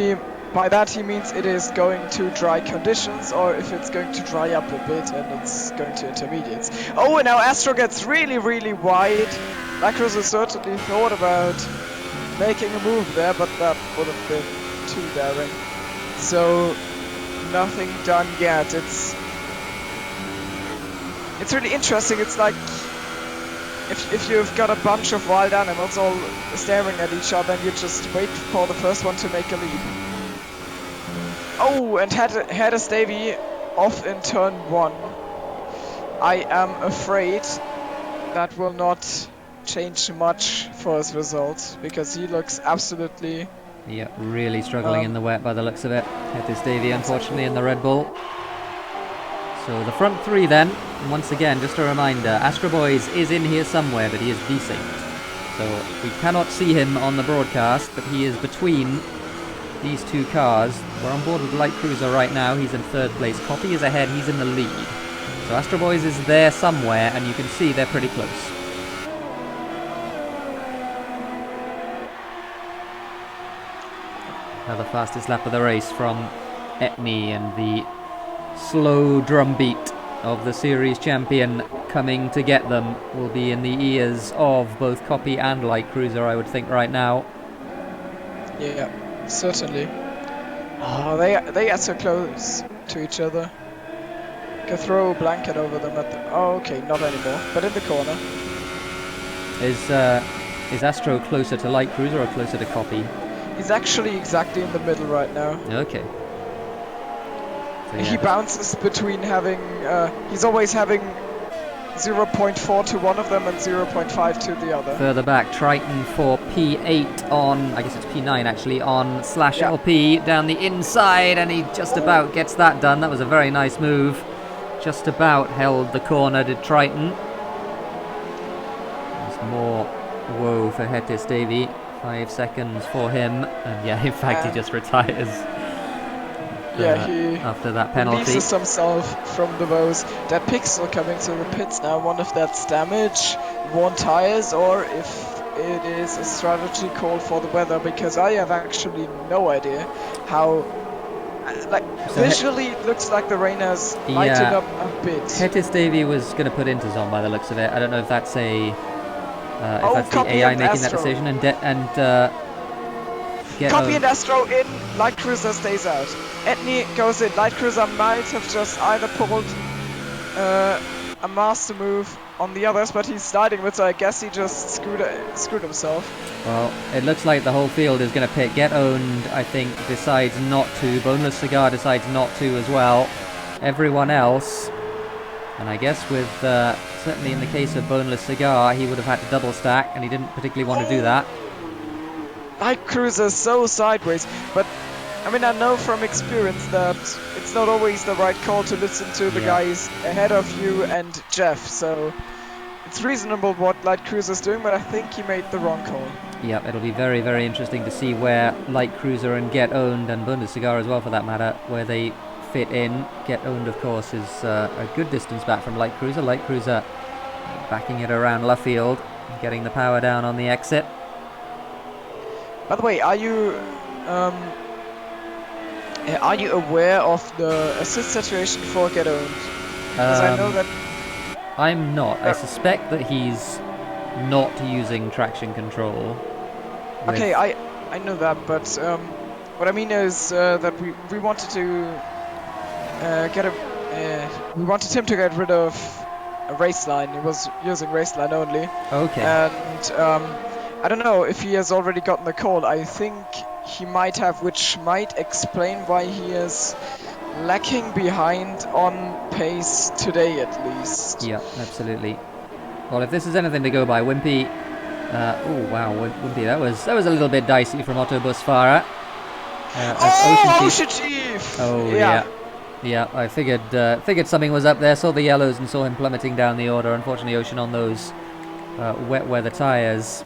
by that he means it is going to dry conditions or if it's going to dry up a bit and it's going to intermediates. Oh, and now Astro gets really, really wide. Lacrosse certainly thought about making a move there, but that would have been too daring. So nothing done yet. It's really interesting. It's like if you've got a bunch of wild animals all staring at each other and you just wait for the first one to make a leap. Oh, and had a Davy off in turn 1. I am afraid that will not change much for his results because he looks absolutely... Yeah, really struggling in the wet by the looks of it. Hettis Davy, unfortunately, in the Red Bull. So the front 3 then, and once again, just a reminder, Astro Boys is in here somewhere, but he is desynced. So we cannot see him on the broadcast, but he is between these two cars. We're on board with Light Cruiser right now. He's in third place. Copy is ahead. He's in the lead. So Astro Boys is there somewhere, and you can see they're pretty close. Now the fastest lap of the race from Etney, and the slow drumbeat of the series champion coming to get them will be in the ears of both Copy and Light Cruiser, I would think, right now. Yeah, certainly. Oh, they are so close to each other. Can throw a blanket over them at the... Oh, okay, not anymore, but in the corner. Is Astro closer to Light Cruiser or closer to Copy? He's actually exactly in the middle right now. Okay. So, yeah, he bounces between having... he's always having 0.4 to one of them and 0.5 to the other. Further back, Triton for P8 on... I guess it's P9 actually, on slash LP down the inside, and he just about gets that done. That was a very nice move. Just about held the corner, did Triton. There's more woe for Hettis Davy. 5 seconds for him, and yeah, in fact, he just retires. After that penalty. Releases himself from the woes. That Pixel coming to the pits now. One if that's damage, worn tires, or if it is a strategy call for the weather, because I have actually no idea how like So visually, it looks like the rain has lightened up a bit. Hetis Davy was going to put into Zon by the looks of it. I don't know if that's a if that's the Copy AI and making that Astro. decision and get Copy and Astro in, Light Cruiser stays out. Etni goes in. Light Cruiser might have just either pulled a master move on the others, but he's sliding with, so I guess he just screwed himself. Well, it looks like the whole field is going to pick. Get Owned, I think, decides not to. Boneless Cigar decides not to as well. Everyone else, and I guess with certainly in the case of Boneless Cigar, he would have had to double stack, and he didn't particularly want to do that. Light Cruiser so sideways, but I mean, I know from experience that it's not always the right call to listen to the guys ahead of you and Jeff, so it's reasonable what Light Cruiser's doing, but I think he made the wrong call. Yep, it'll be very, very interesting to see where Light Cruiser and Get Owned, and Boneless Cigar as well for that matter, where they fit in. Get Owned, of course, is a good distance back from Light Cruiser. Light Cruiser backing it around Luffield, getting the power down on the exit. By the way, are you aware of the assist situation for Get Owned? Because I know that... I'm not. I suspect that he's not using traction control. Okay, I know that, but what I mean is that we wanted to we wanted him to get rid of a race line. He was using race line only. Okay. And I don't know if he has already gotten the call. I think he might have, which might explain why he is lacking behind on pace today, at least. Yeah, absolutely. Well, if this is anything to go by, Wimpy. Oh wow, Wimpy, that was a little bit dicey from Autobus Farah. OceanChief! Oh yeah. I figured something was up there. Saw the yellows and saw him plummeting down the order. Unfortunately, Ocean on those wet weather tires.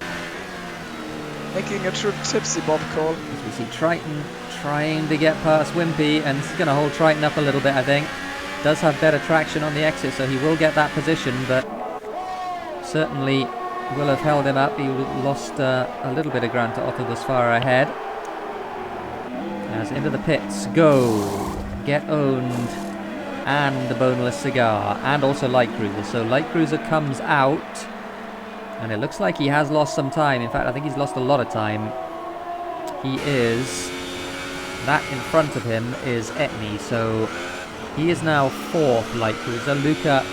Making a true TipsyBob call. As we see Triton trying to get past Wimpy, and this is going to hold Triton up a little bit, I think. Does have better traction on the exit, so he will get that position, but certainly will have held him up. He lost a little bit of ground to Autobus Farah ahead. As into the pits go Get Owned and the Boneless Cigar, and also Light Cruiser. So Light Cruiser comes out, and it looks like he has lost some time. In fact, I think he's lost a lot of time. He is... That in front of him is Etni, so he is now fourth, Light Cruiser. Luca...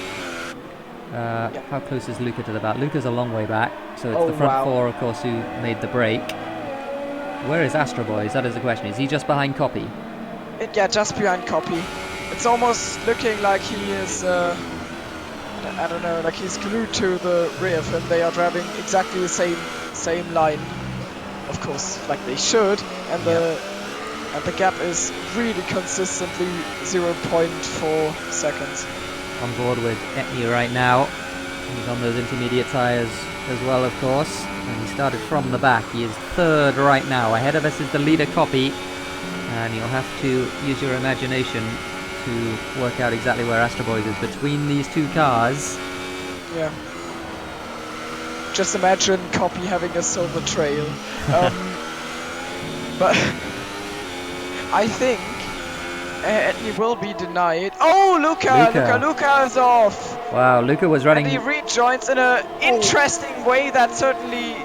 how close is Luca to the back? Luca's a long way back, so it's the front four, of course, who made the break. Where is Astro Boys? That is the question. Is he just behind Copy? Yeah, just behind Copy. It's almost looking like he is... I don't know, like he's glued to the rear of him. They are driving exactly the same line, of course, like they should, and the gap is really consistently 0.4 seconds. On board with Etni right now. He's on those intermediate tyres as well, of course, and he started from the back. He is third right now. Ahead of us is the leader Copy, and you'll have to use your imagination to work out exactly where Astro Boys is between these two cars. Yeah. Just imagine Copy having a silver trail. But I think Etni will be denied. Oh, Luca is off. Wow, Luca was running. And he rejoins in an interesting way that certainly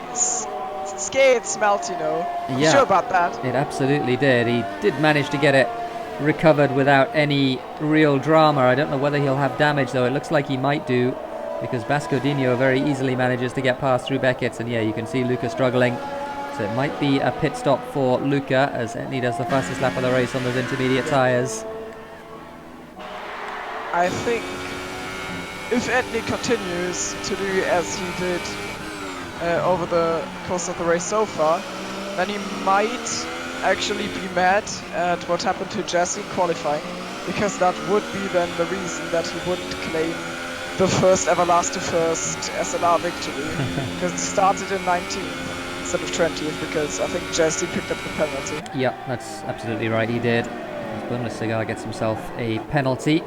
scared Smeltino. Yeah, sure about that. It absolutely did. He did manage to get it recovered without any real drama. I don't know whether he'll have damage though. It looks like he might do, because Bascodinho very easily manages to get past through Beckett's, and yeah, you can see Luca struggling. So it might be a pit stop for Luca as Etni does the fastest lap of the race on those intermediate tyres. I think if Etni continues to do as he did over the course of the race so far, then he might actually be mad at what happened to Jesse in qualifying, because that would be then the reason that he wouldn't claim the first SLR victory, because it started in 19th instead of 20th, because I think Jesse picked up the penalty. Yeah, that's absolutely right, he did. Boneless Cigar gets himself a penalty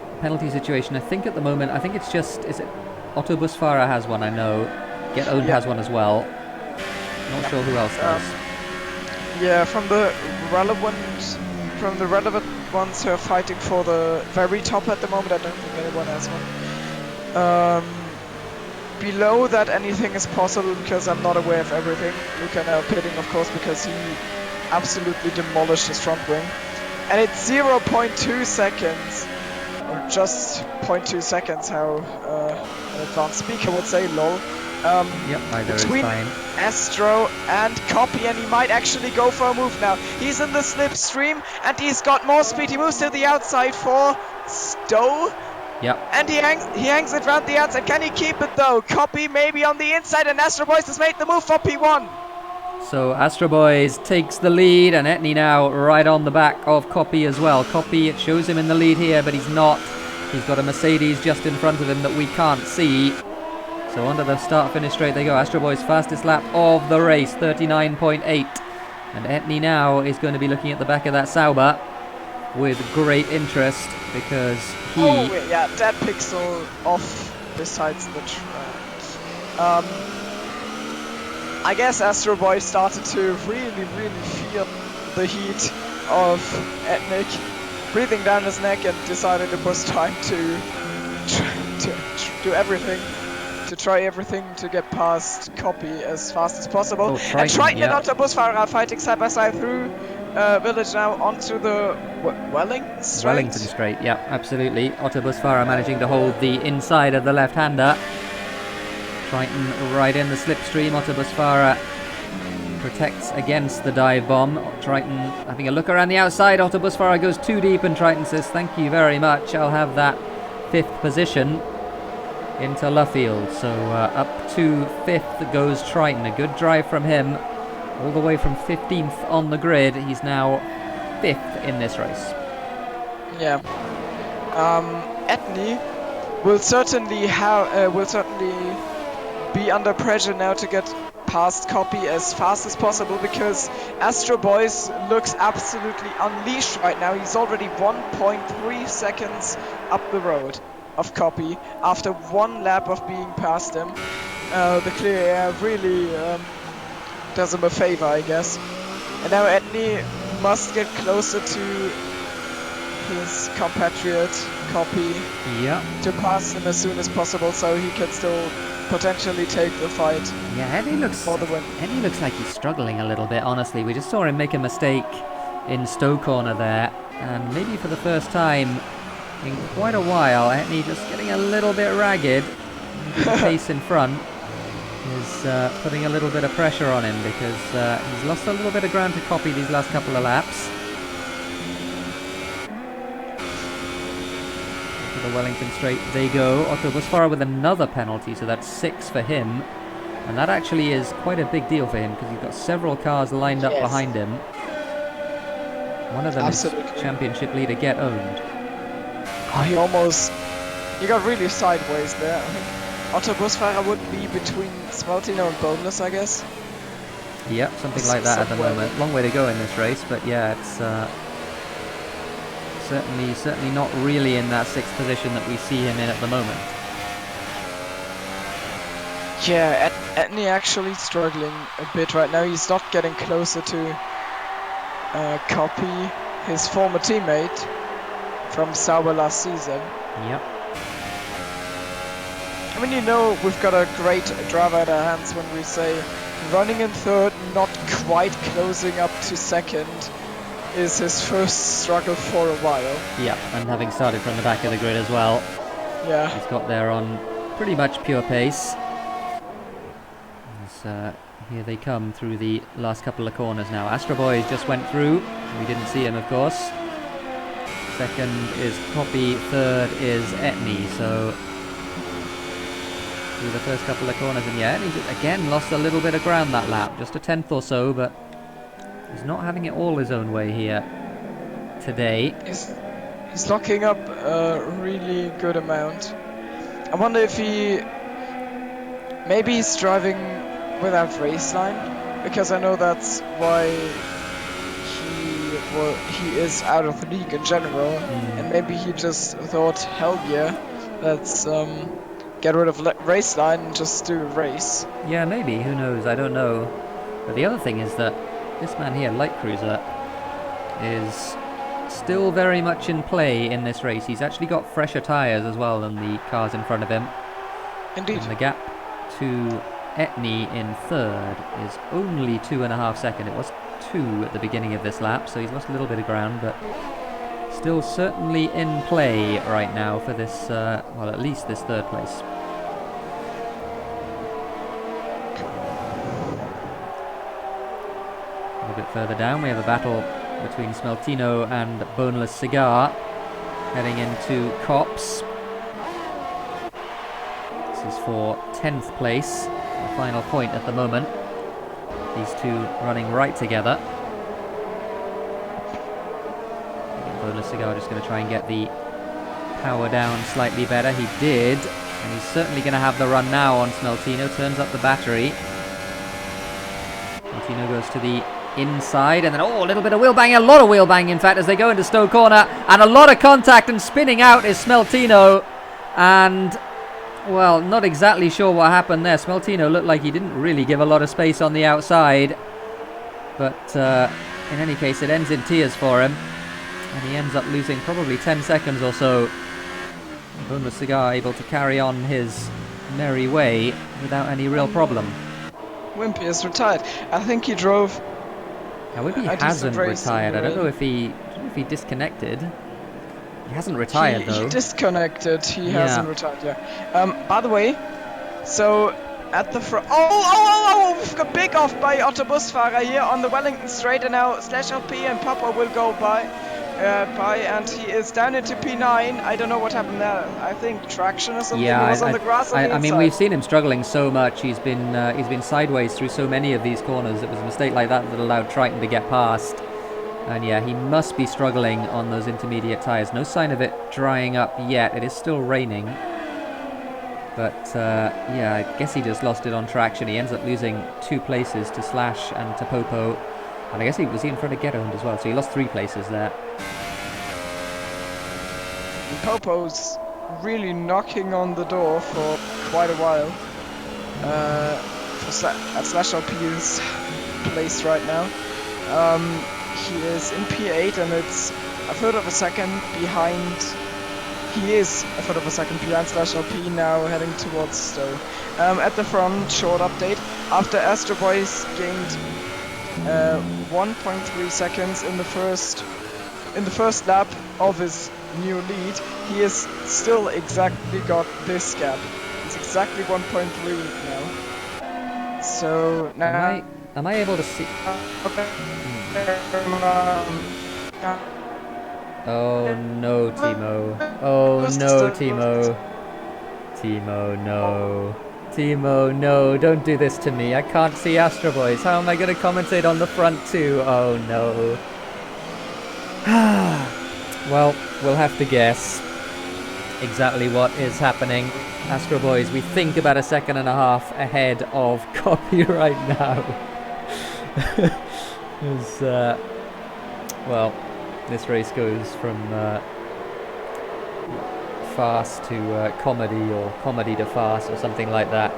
situation. I think at the moment, I think it's just, is it Autobus Farah has one, I know. Get Owned has one as well. Not sure who else does. Yeah, from the relevant ones who are fighting for the very top at the moment. I don't think anyone has one. Below that anything is possible because I'm not aware of everything. Luca now pitting, of course, because he absolutely demolished his front wing. And it's 0.2 seconds, or just 0.2 seconds, how an advanced speaker would say, lol. Yep, either is Between fine. Astro and Copy, and he might actually go for a move now. He's in the slipstream, and he's got more speed. He moves to the outside for Stowe. Yep. And he hangs it round the outside. Can he keep it though? Copy maybe on the inside, and Astro Boys has made the move for P1. So Astro Boys takes the lead, and Etney now right on the back of Copy as well. Copy, it shows him in the lead here, but he's not. He's got a Mercedes just in front of him that we can't see. So onto the start-finish straight they go. Astro Boys fastest lap of the race, 39.8. And Etney now is going to be looking at the back of that Sauber with great interest because he... Oh yeah, that pixel off besides the track. I guess Astro Boy started to really feel the heat of Etnic breathing down his neck and decided it was time to do everything, to try everything to get past Copy as fast as possible. Oh, And Triton yeah. and Autobusfahrer are fighting side by side through village now onto the Wellington Straight. Wellington Straight, yeah, absolutely. Autobusfahrer managing to hold the inside of the left-hander. Triton right in the slipstream. Autobusfahrer protects against the dive bomb. Triton having a look around the outside. Autobusfahrer goes too deep, and Triton says, "Thank you very much. I'll have that 5th position into Luffield." So up to 5th goes Triton. A good drive from him, all the way from 15th on the grid. He's now 5th in this race. Yeah. Etney will certainly be under pressure now to get past Copy as fast as possible, because Astro Boys looks absolutely unleashed right now. He's already 1.3 seconds up the road of Copy after 1 lap of being past him. The clear air really does him a favor, I guess. And now Etney must get closer to his compatriot Copy to pass him as soon as possible, so he can still potentially take the fight. Yeah, Etney for the win. looks like he's struggling a little bit, honestly. We just saw him make a mistake in Stowe corner there, and maybe for the first time in quite a while, Etney just getting a little bit ragged. Maybe the pace in front is putting a little bit of pressure on him, because he's lost a little bit of ground to Copy these last couple of laps. To the Wellington Straight they go. Autobusfahrer with another penalty, so that's 6 for him. And that actually is quite a big deal for him, because he's got several cars lined up behind him. One of them is championship leader Get Owned. Oh, he got really sideways there. I think Autobusfahrer would be between Smeltino and Boneless, I guess. Yep, something like that at the moment. Long way to go in this race, but yeah, it's certainly not really in that 6th position that we see him in at the moment. Yeah, Etney actually struggling a bit right now. He's not getting closer to Copy, his former teammate from Sauber last season. Yep. I mean, you know, we've got a great driver at our hands when we say running in 3rd, not quite closing up to 2nd, is his first struggle for a while. Yeah, and having started from the back of the grid as well. Yeah. He's got there on pretty much pure pace. Here they come through the last couple of corners now. Astro Boys just went through. We didn't see him, of course. 2nd is Copy, 3rd is Etney. So through the first couple of corners, and yeah, Etney again lost a little bit of ground that lap, just a 10th or so, but he's not having it all his own way here today. He's locking up a really good amount. I wonder if maybe he's driving without race line, because I know that's why he is out of the league in general, and maybe he just thought, hell yeah, let's get rid of race line and just do a race. Yeah, maybe, who knows, I don't know. But the other thing is that this man here, Light Cruiser, is still very much in play in this race. He's actually got fresher tyres as well than the cars in front of him. Indeed. And the gap to Etney in third is only 2.5 seconds. It was 2 at the beginning of this lap, so he's lost a little bit of ground, but still certainly in play right now for this, well, at least this third place. A little bit further down, we have a battle between Smeltino and Boneless Cigar heading into Cops. This is for 10th place, the final point at the moment. These two running right together. Boneless Cigar just going to try and get the power down slightly better. He did, and he's certainly going to have the run now on Smeltino. Turns up the battery. Smeltino goes to the inside, and then a little bit of wheel banging, a lot of wheel banging in fact as they go into Stowe Corner, and a lot of contact, and spinning out is Smeltino, and well, not exactly sure what happened there. Smeltino looked like he didn't really give a lot of space on the outside, but in any case it ends in tears for him, and he ends up losing probably 10 seconds or so. Boneless Cigar able to carry on his merry way without any real problem. Wimpy is retired. I think he drove. Now, Wimpy hasn't retired. I don't know if he disconnected. He hasn't retired though. He disconnected. He hasn't retired. Yeah. By the way, so at the front. We've got big off by Otto Busfahrer here on the Wellington Straight, and now /LP and Papa will go by, and he is down into P9. I don't know what happened there. I think traction or something. Yeah, he was on the grass. I mean, we've seen him struggling so much. He's been sideways through so many of these corners. It was a mistake like that that allowed Triton to get past. And yeah, he must be struggling on those intermediate tyres. No sign of it drying up yet. It is still raining. But yeah, I guess he just lost it on traction. He ends up losing 2 places to Slash and to Popo. And I guess he was in front of Ghetto as well, so he lost 3 places there. Popo's really knocking on the door for quite a while. At /LP's place right now. He is in P8, and it's a third of a second behind. He is a third of a second behind /LP now, heading towards Stowe. At the front, short update. After Astro Boys gained 1.3 seconds in the first lap of his new lead, he has still exactly got this gap. It's exactly 1.3 now. So now. Am I able to see? Oh no, Thimo. Oh no, Thimo. Timo, no. Timo, no. Don't do this to me. I can't see Astro Boys. How am I going to commentate on the front too? Oh no. Well, we'll have to guess exactly what is happening. Astro Boys, we think about 1.5 seconds ahead of Copy right now. Well, this race goes from fast to comedy, or comedy to fast, or something like that,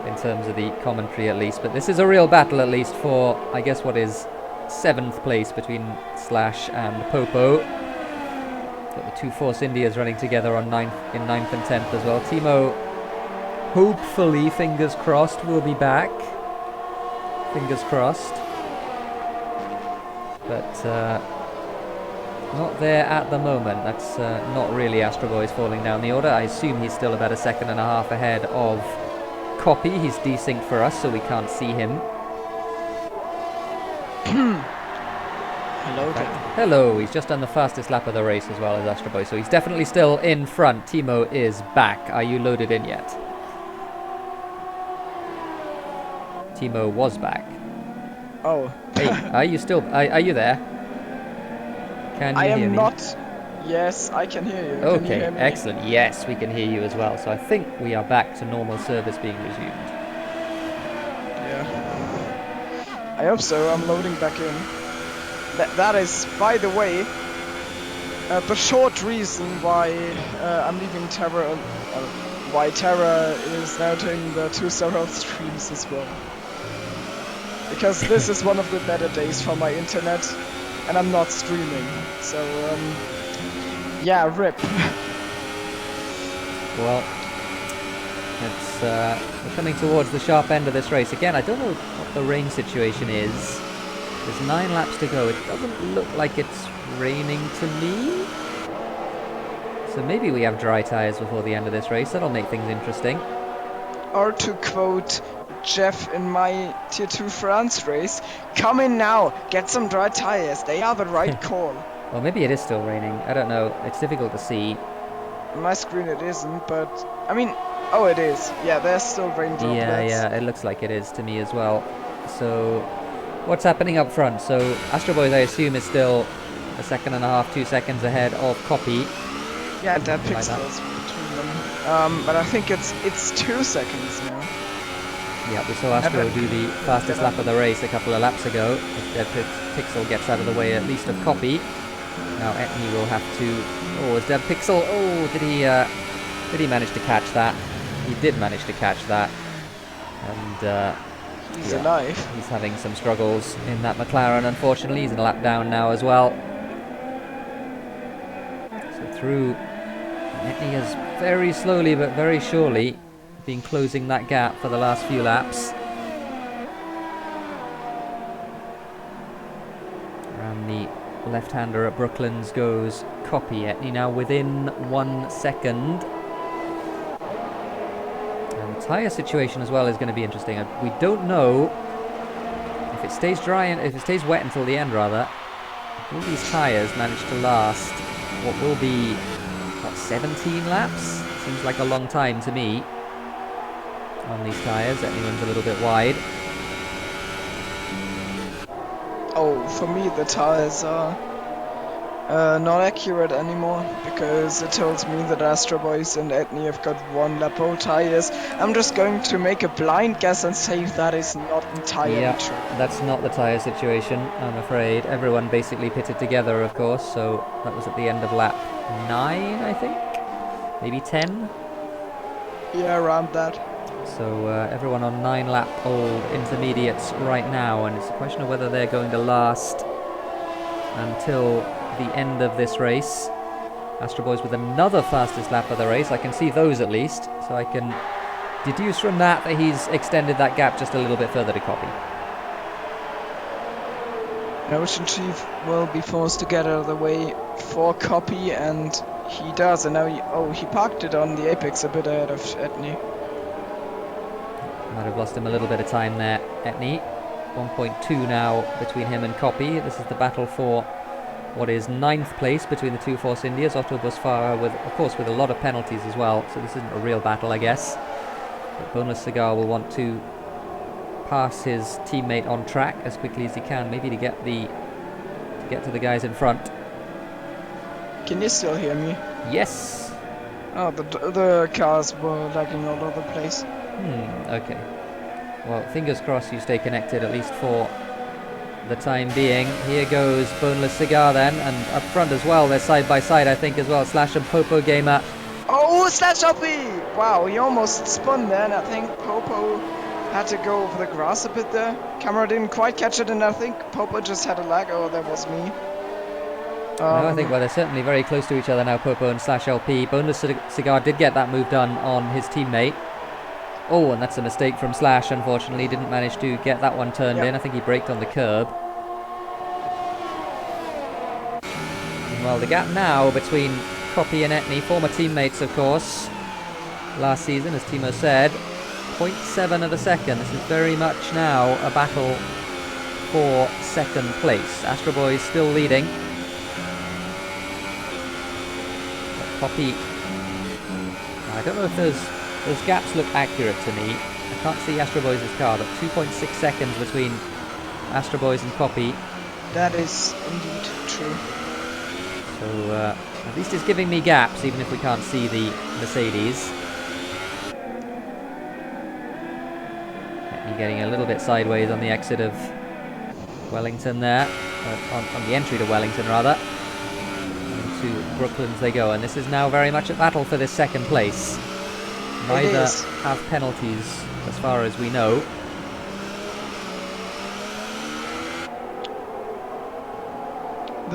in terms of the commentary at least. But this is a real battle, at least for, I guess, what is 7th place between Slash and Popo. Got the 2 Force Indias running together on 9th and 10th as well. Timo, hopefully, fingers crossed, will be back. Fingers crossed. But not there at the moment. That's not really Astro Boys falling down the order. I assume he's still about 1.5 seconds ahead of Copy. He's desynced for us, so we can't see him. Hello there. Hello, he's just done the fastest lap of the race as well as Astro Boy, so he's definitely still in front. Timo is back. Are you loaded in yet? Timo was back. Oh. Hey, are you still? Are you there? Can you hear me? I am not. Yes, I can hear you. Okay, Can you hear me? excellent. Yes, we can hear you as well. So I think we are back to normal service being resumed. Yeah. I hope so. I'm loading back in. That is, by the way, the short reason why I'm leaving Terra, why Terra is now doing the 2 several streams as well. Because this is one of the better days for my internet. and I'm not streaming. So yeah, rip. Well, it's we're coming towards the sharp end of this race. Again, I don't know what the rain situation is. There's 9 laps to go. It doesn't look like it's raining to me. So maybe we have dry tyres before the end of this race. That'll make things interesting. Or to quote Jeff in my Tier 2 France race, come in now, get some dry tires, they are the right call. Well, maybe it is still raining. I don't know. It's difficult to see. On my screen it isn't, but I mean, oh, it is. Yeah, there's still rain droplets. Yeah, it looks like it is to me as well. So, what's happening up front? So, Astro Boys, I assume, is still a second and a half, 2 seconds ahead of Copy. Yeah, that pixels between them. But I think it's 2 seconds now. Yeah, we saw Astro do the fastest lap of the race a couple of laps ago. If their Pixel gets out of the way at least of Copy. Now Etney will have to... Oh, is Dev Pixel... Oh, did he manage to catch that? He did manage to catch that. And he's alive. He's having some struggles in that McLaren, unfortunately. He's a lap down now as well. So through... Etney has very slowly but very surely been closing that gap for the last few laps. Around the left-hander at Brooklands goes Copy. Etney now within 1 second. And the tyre situation as well is going to be interesting. We don't know if it stays dry and if it stays wet until the end, rather. Will these tyres manage to last what will be, what, 17 laps? Seems like a long time to me on these tyres. Etney runs a little bit wide. Oh, for me the tires are not accurate anymore, because it tells me that Astro Boys and Etney have got 1 lap old tires. I'm just going to make a blind guess and say that is not entirely true. That's not the tyre situation, I'm afraid. Everyone basically pitted together, of course, so that was at the end of lap 9, I think? Maybe 10? Yeah, around that. So everyone on 9 lap old intermediates right now, and it's a question of whether they're going to last until the end of this race. Astro Boys with another fastest lap of the race. I can see those at least, so I can deduce from that he's extended that gap just a little bit further to Copy. OceanChief will be forced to get out of the way for Copy, and he does, and now he parked it on the apex a bit ahead of Etney. Might have lost him a little bit of time there, Etney. 1.2 now between him and Copy. This is the battle for what is 9th place between the two Force Indias. Otto Busfara, of course, with a lot of penalties as well, so this isn't a real battle, I guess. But Boneless Cigar will want to pass his teammate on track as quickly as he can, maybe to get to the guys in front. Can you still hear me? Yes. Oh, the cars were lagging all over the place. Okay. Well, fingers crossed you stay connected at least for the time being. Here goes Boneless Cigar then, and up front as well, they're side by side I think as well, Slash and Popo Gamer. Oh, Slash Hoppy! Wow, he almost spun there, and I think Popo had to go over the grass a bit there. Camera didn't quite catch it, and I think Popo just had a lag. Oh, that was me. No, I think, well, they're certainly very close to each other now, Popo and Slash LP. Boneless Cigar did get that move done on his teammate. Oh, and that's a mistake from Slash, unfortunately. Didn't manage to get that one turned in. I think he braked on the curb. Well, the gap now between Copy and Etney, former teammates, of course, last season, as Thimo said, 0.7 of a second. This is very much now a battle for second place. Astro Boys still leading. But Copy, I don't know if those gaps look accurate to me. I can't see Astro Boys' car, but 2.6 seconds between Astro Boys and Copy. That is indeed true. So at least it's giving me gaps, even if we can't see the Mercedes. You're getting a little bit sideways on the exit of Wellington there. On the entry to Wellington, rather. And to Brooklands they go, and this is now very much a battle for this second place. Neither have penalties, as far as we know.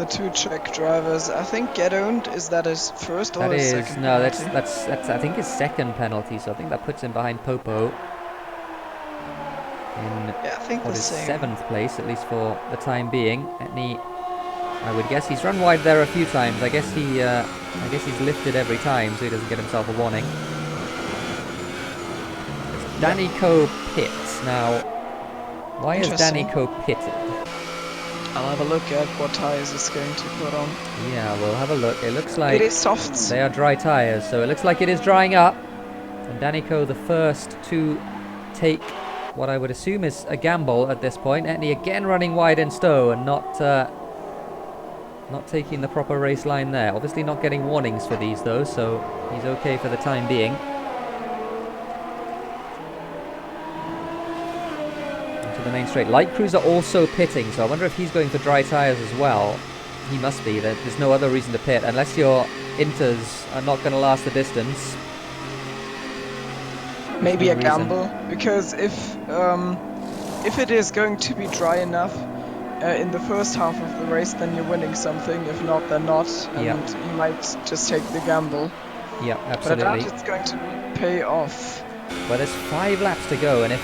the two Czech drivers. I think Get Owned, is that his first or his second penalty? That's I think his second penalty, so I think that puts him behind Popo in what is 7th place, at least for the time being. Etney, I would guess he's run wide there a few times. I guess he's lifted every time, so he doesn't get himself a warning. Danny Coe pits now. Why is Danny Coe pitted? I'll have a look at what tyres it's going to put on. Yeah, we'll have a look. It looks like it is softs. They are dry tyres, so it looks like it is drying up. And Danny Coe, the first to take what I would assume is a gamble at this point. Etney again running wide in Stowe and not taking the proper race line there. Obviously not getting warnings for these though, so he's okay for the time being. Into the main straight. Light Crews are also pitting, so I wonder if he's going for dry tyres as well. He must be. There's no other reason to pit unless your inters are not going to last the distance. Maybe a gamble, because if it is going to be dry enough in the first half of the race, then you're winning something. If not, then not, and you might just take the gamble. Yeah, absolutely. But I doubt it's going to pay off. Well, there's 5 laps to go, and if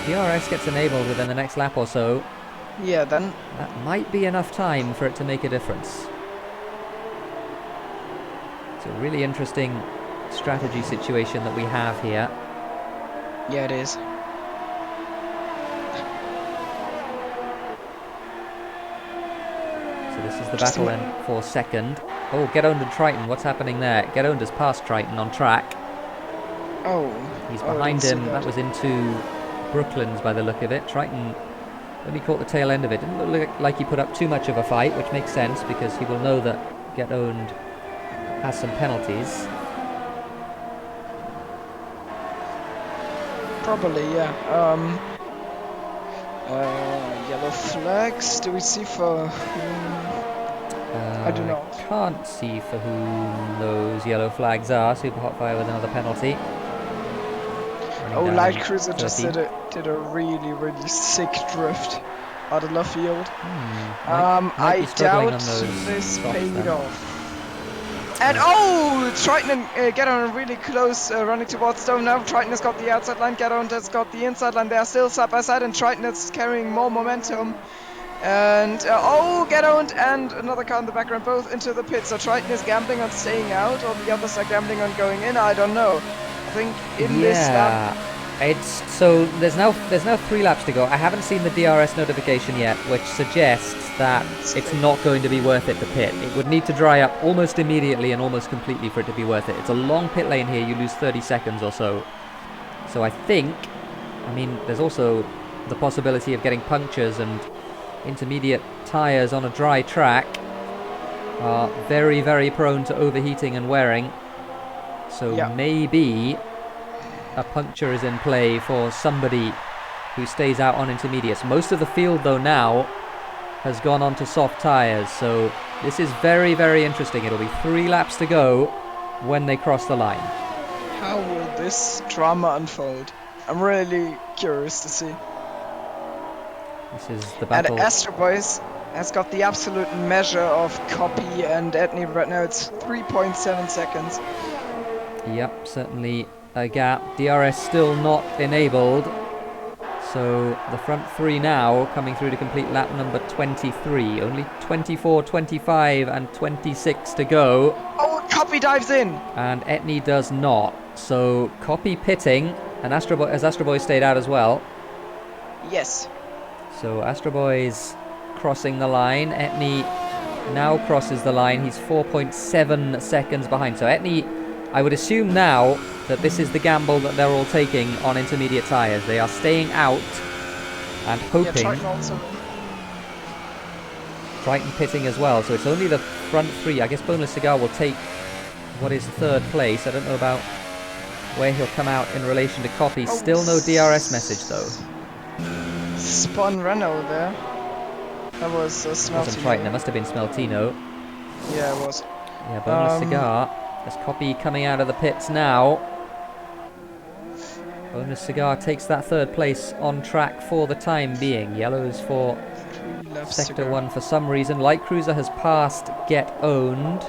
DRS gets enabled within the next lap or so, yeah, then that might be enough time for it to make a difference. It's a really interesting strategy situation that we have here. Yeah, it is. So this is the battle then for second. Oh, Get Owned and Triton, what's happening there? Get Owned has passed Triton on track. Oh. He's behind him. That was into Brooklands by the look of it. Triton only caught the tail end of it. Didn't look like he put up too much of a fight, which makes sense because he will know that Get Owned has some penalties. Probably, yeah. Yellow flags. Do we see for whom? I don't know. I can't see for whom those yellow flags are. Super Hotfire with another penalty. Oh, Light Cruiser just did a really sick drift out of left field. I doubt this paid off. And oh, Triton and Get Owned really close, running towards Stone now. Triton has got the outside line, Get Owned has got the inside line. They are still side by side, and Triton is carrying more momentum. And oh, Get Owned and another car in the background, both into the pit. So Triton is gambling on staying out, or the others are gambling on going in. I don't know. I think in this lap. So there's now 3 laps to go. I haven't seen the DRS notification yet, which suggests that it's not going to be worth it to pit. It would need to dry up almost immediately and almost completely for it to be worth it. It's a long pit lane here. You lose 30 seconds or so. So I think, I mean, there's also the possibility of getting punctures, and intermediate tyres on a dry track are very prone to overheating and wearing. So maybe a puncture is in play for somebody who stays out on intermediates. Most of the field though now has gone on to soft tyres, so this is very interesting. It'll be 3 laps to go when they cross the line. How will this drama unfold? I'm really curious to see. This is the battle. And Astro Boys has got the absolute measure of Copy and Etney right now. It's 3.7 seconds. Yep, certainly a gap. DRS still not enabled, so the front 3 now coming through to complete lap number 23. Only 24, 25 and 26 to go. Oh, Copy dives in! And Etney does not. So Copy pitting, and Astro Boy stayed out as well. Yes. So Astro Boy's crossing the line. Etney now crosses the line. He's 4.7 seconds behind. So Etney, I would assume now that this is the gamble that they're all taking on intermediate tyres. They are staying out and hoping. Yeah, Triton also. Triton pitting as well, so it's only the front 3. I guess Boneless Cigar will take what is 3rd place. I don't know about where he'll come out in relation to Copy. Still no DRS message though. Spun Renault there. That was Smeltino. Wasn't Triton, it must have been Smeltino. Yeah, it was. Yeah, Boneless Cigar. There's Copy coming out of the pits now. Bonus Cigar takes that 3rd place on track for the time being. Yellows for 3 laps Sector to go. 1 for some reason. Light Cruiser has passed Get Owned.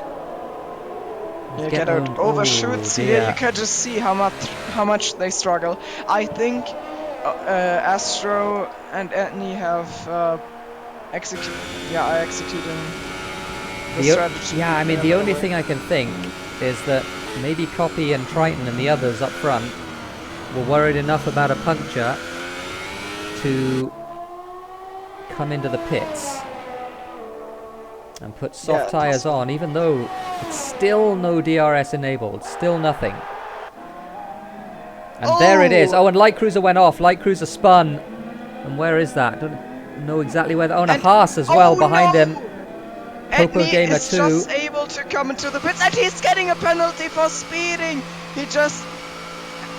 Yeah, Get Owned overshoots here. You can just see how much they struggle. I think Astro and Etney have executing the strategy. Yeah, I mean, the only thing I can think is that maybe Copy and Triton and the others up front were worried enough about a puncture to come into the pits and put soft tyres on, even though it's still no DRS enabled, still nothing. And there it is. Oh, and Light Cruiser went off. Light Cruiser spun. And where is that? Don't know exactly where. Oh, and a Haas as well behind him. Popo Gamer 2 is just able to come into the pits, and he's getting a penalty for speeding.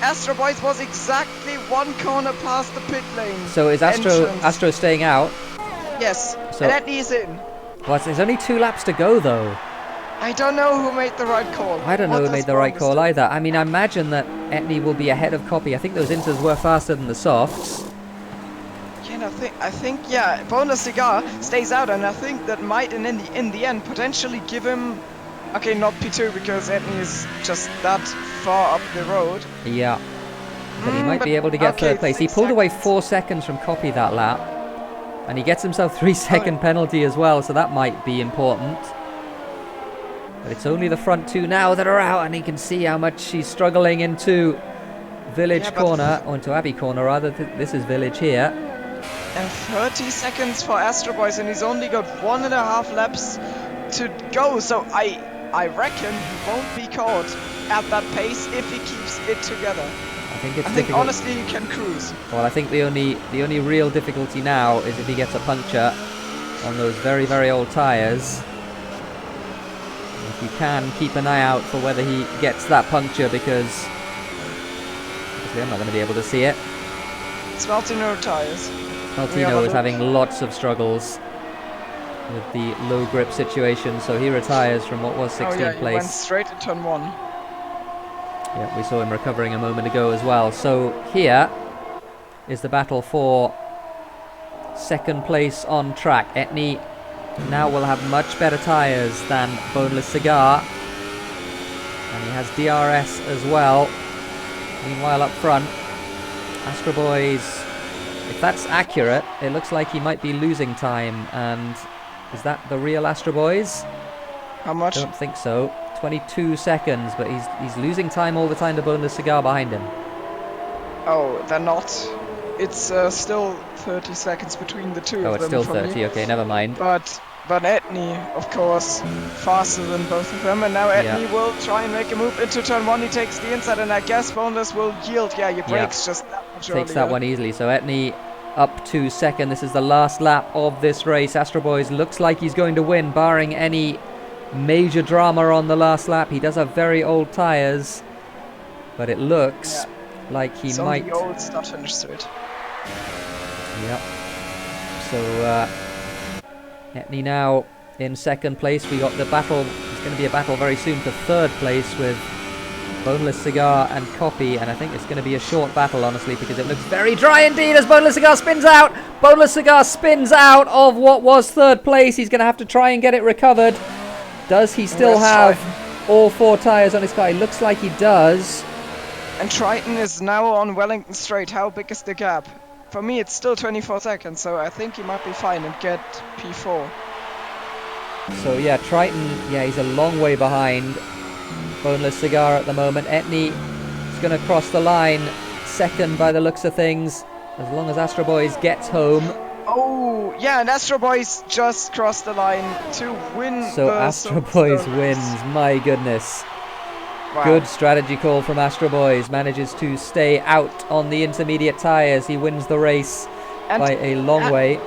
Astro Boys was exactly 1 corner past the pit lane. So is Astro staying out? Yes. So, and Etney's in. Well, there's only 2 laps to go though. I don't know who made the right call. I don't know who made the right call either. I mean, I imagine that Etney will be ahead of Copy. I think those inters were faster than the softs. Yeah, I think Boneless Cigar stays out, and I think that might in the end potentially give him, okay, not P2 because Etney is just that far up the road. Yeah, but he might be able to get third place. He pulled away 4 seconds from Copy that lap, and he gets himself 3-second penalty as well, so that might be important. But it's only the front 2 now that are out, and he can see how much he's struggling into Village Corner, or into Abbey Corner rather. This is Village here. And 30 seconds for Astro Boys, and he's only got 1.5 laps to go. So I reckon he won't be caught at that pace if he keeps it together. I think it's difficult. I think honestly he can cruise. Well, I think the only real difficulty now is if he gets a puncture on those very, very old tyres. If you can, keep an eye out for whether he gets that puncture, because obviously I'm not going to be able to see it. Smeltino tyres. Smeltino is having lots of struggles with the low grip situation, so he retires from what was 16th place. He went straight to turn 1. Yeah, we saw him recovering a moment ago as well. So here is the battle for second place on track. Etney now will have much better tyres than Boneless Cigar, and he has DRS as well. Meanwhile, up front, Astro Boys, if that's accurate, it looks like he might be losing time. And is that the real Astro Boys? How much? I don't think so. 22 seconds, but he's losing time all the time to Boneless Cigar behind him. Oh, they're not. It's still 30 seconds between the two of them. Oh, it's still 30. Okay, never mind. But Etney, of course, faster than both of them, and now Etney will try and make a move into turn 1. He takes the inside, and I guess Boneless will yield. Yeah, your brakes just that much earlier. Takes that one easily. So Etney up to second. This is the last lap of this race. Astro Boys looks like he's going to win, barring any major drama on the last lap. He does have very old tyres, but it looks like he might. The old start finish straight. Yep. So Etney now in second place. We got the battle. It's going to be a battle very soon for third place with Boneless Cigar and Copy, and I think it's going to be a short battle, honestly, because it looks very dry indeed as Boneless Cigar spins out. Boneless Cigar spins out of what was third place. He's going to have to try and get it recovered. Does he still have all 4 tyres on his car? It looks like he does. And Triton is now on Wellington Straight. How big is the gap? For me, it's still 24 seconds, so I think he might be fine and get P4. So yeah, Triton, he's a long way behind Boneless Cigar at the moment. Etney is going to cross the line second by the looks of things, as long as Astro Boys gets home. Oh, yeah, and Astro Boys just crossed the line to win. So Astro Boys wins, my goodness. Wow. Good strategy call from Astro Boys. Manages to stay out on the intermediate tyres. He wins the race by a long way.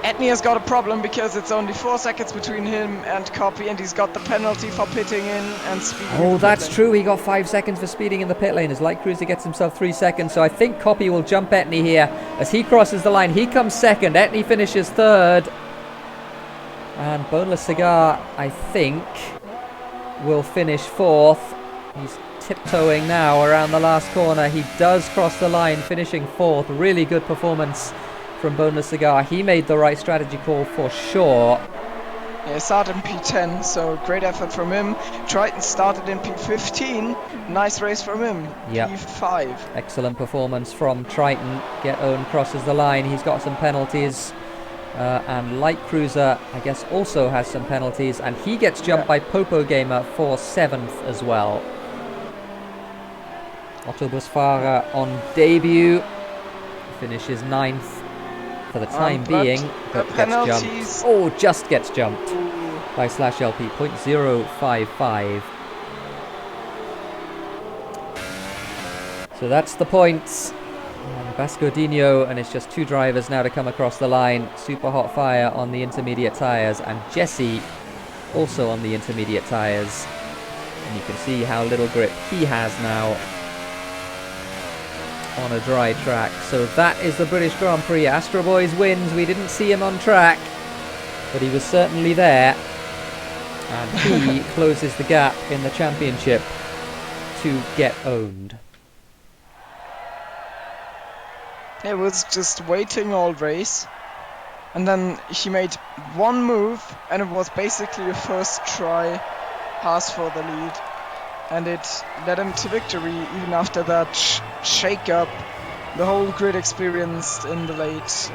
Etney has got a problem because it's only 4 seconds between him and Copy, and he's got the penalty for pitting in and speeding. Oh, that's true. He got 5 seconds for speeding in the pit lane as Light Cruiser gets himself 3 seconds. So I think Copy will jump Etney here as he crosses the line. He comes second. Etney finishes third. And Boneless Cigar, I think, will finish fourth. He's tiptoeing now around the last corner. He does cross the line, finishing fourth. Really good performance from Boneless Cigar. He made the right strategy call for sure. Yeah, started in P10, so great effort from him. Triton started in P15, nice race from him. Yep. P5. Excellent performance from Triton. Get Own crosses the line. He's got some penalties. And Light Cruiser, I guess, also has some penalties. And he gets jumped by Popo Gamer for 7th as well. Autobusfahrer on debut. Finishes 9th for the time being. But gets jumped. Oh, just gets jumped by Slash LP. 0.055. So that's the points. Bascodinho, and it's just 2 drivers now to come across the line. Super Hot Fire on the intermediate tyres, and Jesse also on the intermediate tyres. And you can see how little grip he has now on a dry track. So that is the British Grand Prix. Astro Boys wins. We didn't see him on track, but he was certainly there. And he closes the gap in the championship to Get Owned. He was just waiting all race, and then he made one move, and it was basically a first try pass for the lead, and it led him to victory. Even after that shake-up, the whole grid experienced in the last,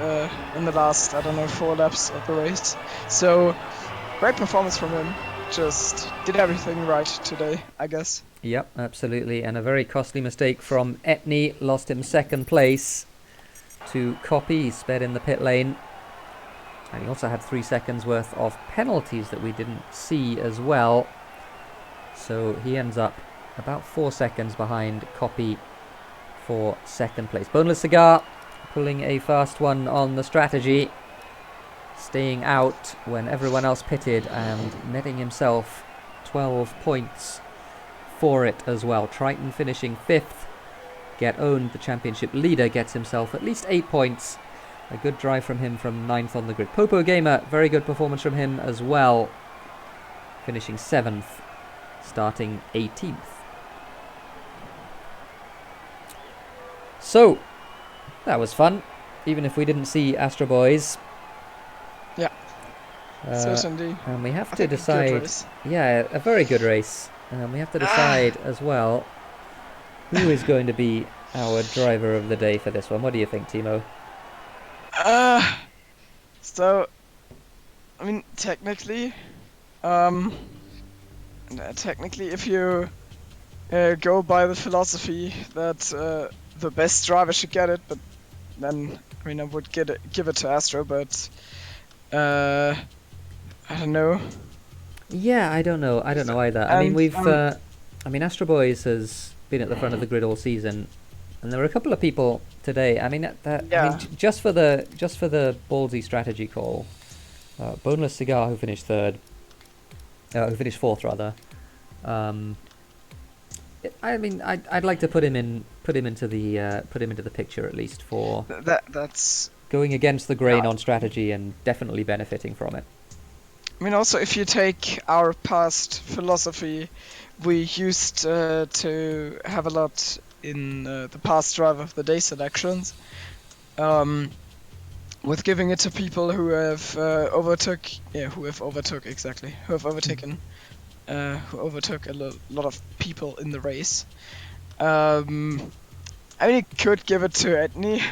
I don't know, 4 laps of the race. So great performance from him. Just did everything right today, I guess. Yep, absolutely, and a very costly mistake from Etney. Lost him 2nd place to Copy. He sped in the pit lane, and he also had 3 seconds worth of penalties that we didn't see as well, so he ends up about 4 seconds behind Copy for 2nd place. Boneless Cigar pulling a fast one on the strategy, staying out when everyone else pitted and netting himself 12 points for it as well. Triton finishing 5th. Get Owned, the championship leader, gets himself at least 8 points. A good drive from him from 9th on the grid. Popo Gamer, very good performance from him as well. Finishing 7th, starting 18th. So, that was fun, even if we didn't see Astro Boys. Yeah, certainly. And we have to decide... Yeah, a very good race. We have to decide as well who is going to be our driver of the day for this one. What do you think, Thimo? So, I mean, technically, if you go by the philosophy that the best driver should get it, but then, I mean, I would give it to Astro, but I don't know. Yeah, I don't know either. I mean, we've, I mean, Astro Boys has been at the front of the grid all season, and there were a couple of people today. I mean, I mean, just for the ballsy strategy call, Boneless Cigar, who finished 4th rather. I mean, I'd like to put him into the picture at least for that's going against the grain on strategy and definitely benefiting from it. I mean, also, if you take our past philosophy, we used to have a lot in the past driver of the day selections, with giving it to people who have who overtook a lot of people in the race. I mean, you could give it to Etney,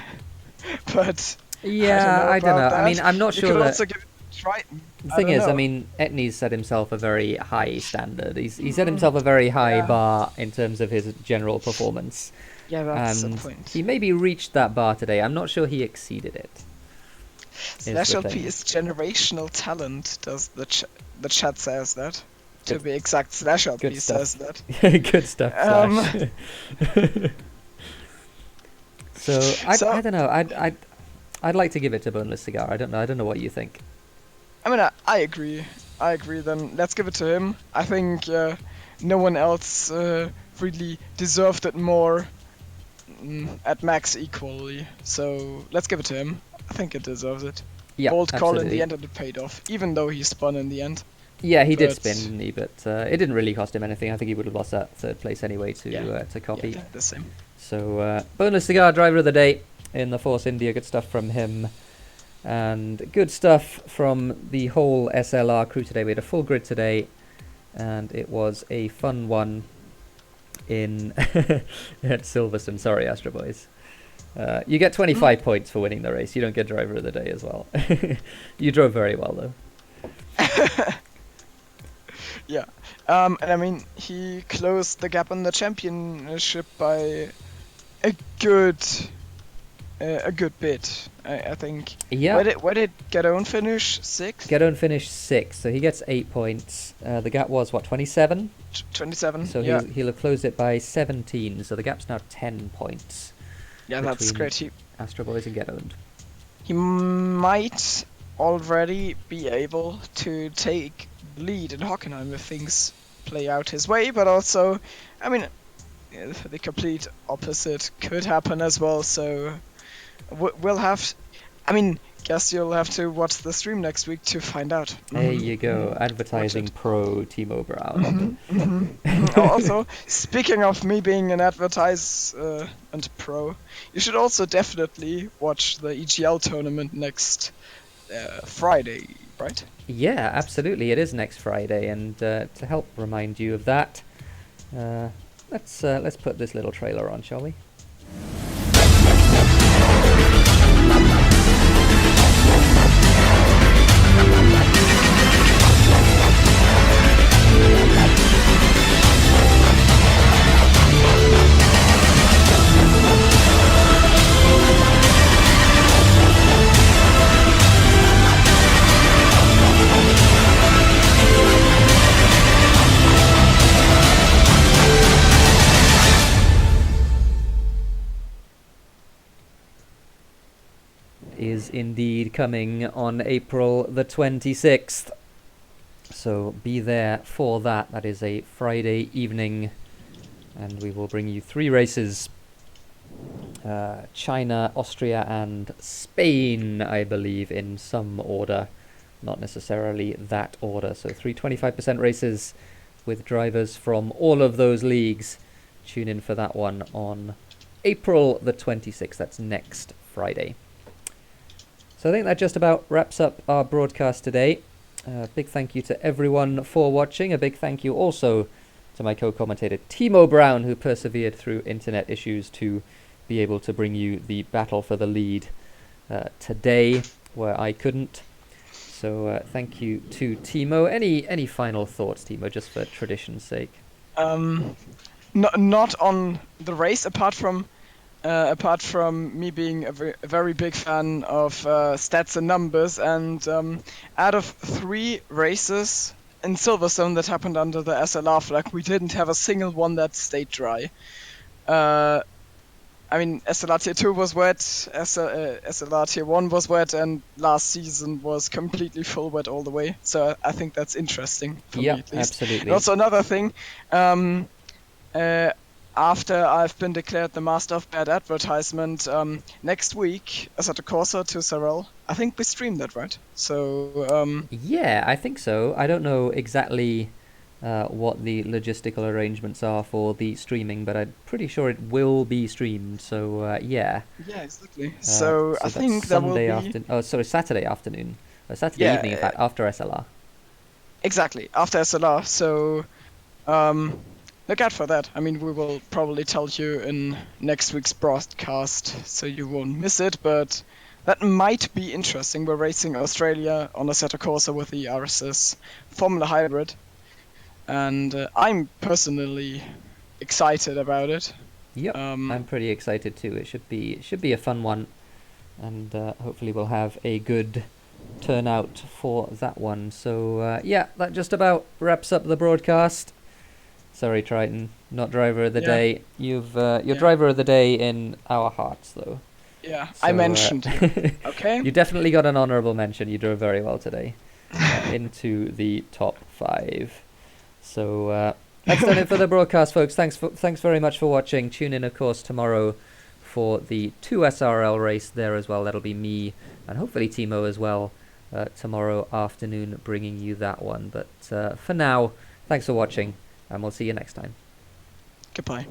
but yeah, I don't know. That. I mean, I'm not sure You could that... also give it to Triton. The thing is, I mean, Etney's set himself a very high standard. He set himself a very high bar in terms of his general performance. Yeah, that's the point. He maybe reached that bar today. I'm not sure he exceeded it. Slash LP is generational talent, does the chat says that. To be exact, Slash LP says that. Good stuff, Slash. So, I don't know. I'd like to give it to Boneless Cigar. I don't know what you think. I mean, I agree. Then let's give it to him. I think no one else really deserved it more at max equally. So let's give it to him. I think it deserves it. Yeah, Bold call absolutely. in the end, and it paid off, even though he spun in the end. Yeah, he did spin, didn't he? But it didn't really cost him anything. I think he would have lost that 3rd place anyway to Copy. Yeah, the same. So Boneless Cigar, driver of the day. in the Force India. Good stuff from him. And good stuff from the whole SLR crew today. We had a full grid today, and it was a fun one in at Silverstone. Sorry, Astro Boys. You get 25 points for winning the race. You don't get driver of the day as well. You drove very well, though. Yeah. And I mean, he closed the gap on the championship by a good bit, I think. Yeah. Where did Gadone finish? 6th? Gadone finished 6th, so he gets 8 points. The gap was, what, 27? 27, so yeah. He'll have closed it by 17, so the gap's now 10 points. Yeah, that's great. Astro Boys and Gadone. He might already be able to take lead in Hockenheim if things play out his way, but also, I mean, the complete opposite could happen as well, so we'll have, I mean, guess you'll have to watch the stream next week to find out. There you go, advertising pro Thimo Brown. Also, speaking of me being an and pro, you should also definitely watch the EGL tournament next Friday, right? Yeah, absolutely, it is next Friday, and to help remind you of that, let's put this little trailer on, shall we? Is indeed coming on April the 26th. So be there for that. That is a Friday evening, and we will bring you 3 races. China, Austria, and Spain, I believe, in some order. Not necessarily that order. So 3 25% races with drivers from all of those leagues. Tune in for that one on April the 26th. That's next Friday. So I think that just about wraps up our broadcast today. Big thank you to everyone for watching. A big thank you also to my co-commentator Thimo Brown, who persevered through internet issues to be able to bring you the battle for the lead today, where I couldn't. So thank you to Thimo. Any final thoughts, Thimo, just for tradition's sake? Not on the race, apart from me being a very big fan of stats and numbers, and out of 3 races in Silverstone that happened under the SLR flag, we didn't have a single one that stayed dry. I mean, SLR Tier 2 was wet, SLR Tier 1 was wet, and last season was completely full wet all the way. So I think that's interesting for me, at least. Absolutely. And also another thing, after I've been declared the master of bad advertisement, next week, Assetto Corsa to Sorel, I think we stream that, right? So, yeah, I think so. I don't know exactly what the logistical arrangements are for the streaming, but I'm pretty sure it will be streamed, so yeah. Yeah, exactly. So I think that will be... Saturday afternoon. Saturday evening, in fact, after SLR. Exactly, after SLR, so... look out for that. I mean, we will probably tell you in next week's broadcast, so you won't miss it, but that might be interesting. We're racing Australia on Assetto Corsa with the RSS Formula Hybrid, and I'm personally excited about it. Yep, I'm pretty excited too. It should be a fun one, and hopefully we'll have a good turnout for that one. So yeah, that just about wraps up the broadcast. Sorry, Triton, not driver of the day. You're driver of the day in our hearts, though. Yeah, so, I mentioned you. Okay. You definitely got an honourable mention. You drove very well today, into the top 5. So that's done it for the broadcast, folks. Thanks very much for watching. Tune in, of course, tomorrow for the 2 SRL race there as well. That'll be me and hopefully Thimo as well tomorrow afternoon, bringing you that one. But for now, thanks for watching, and we'll see you next time. Goodbye.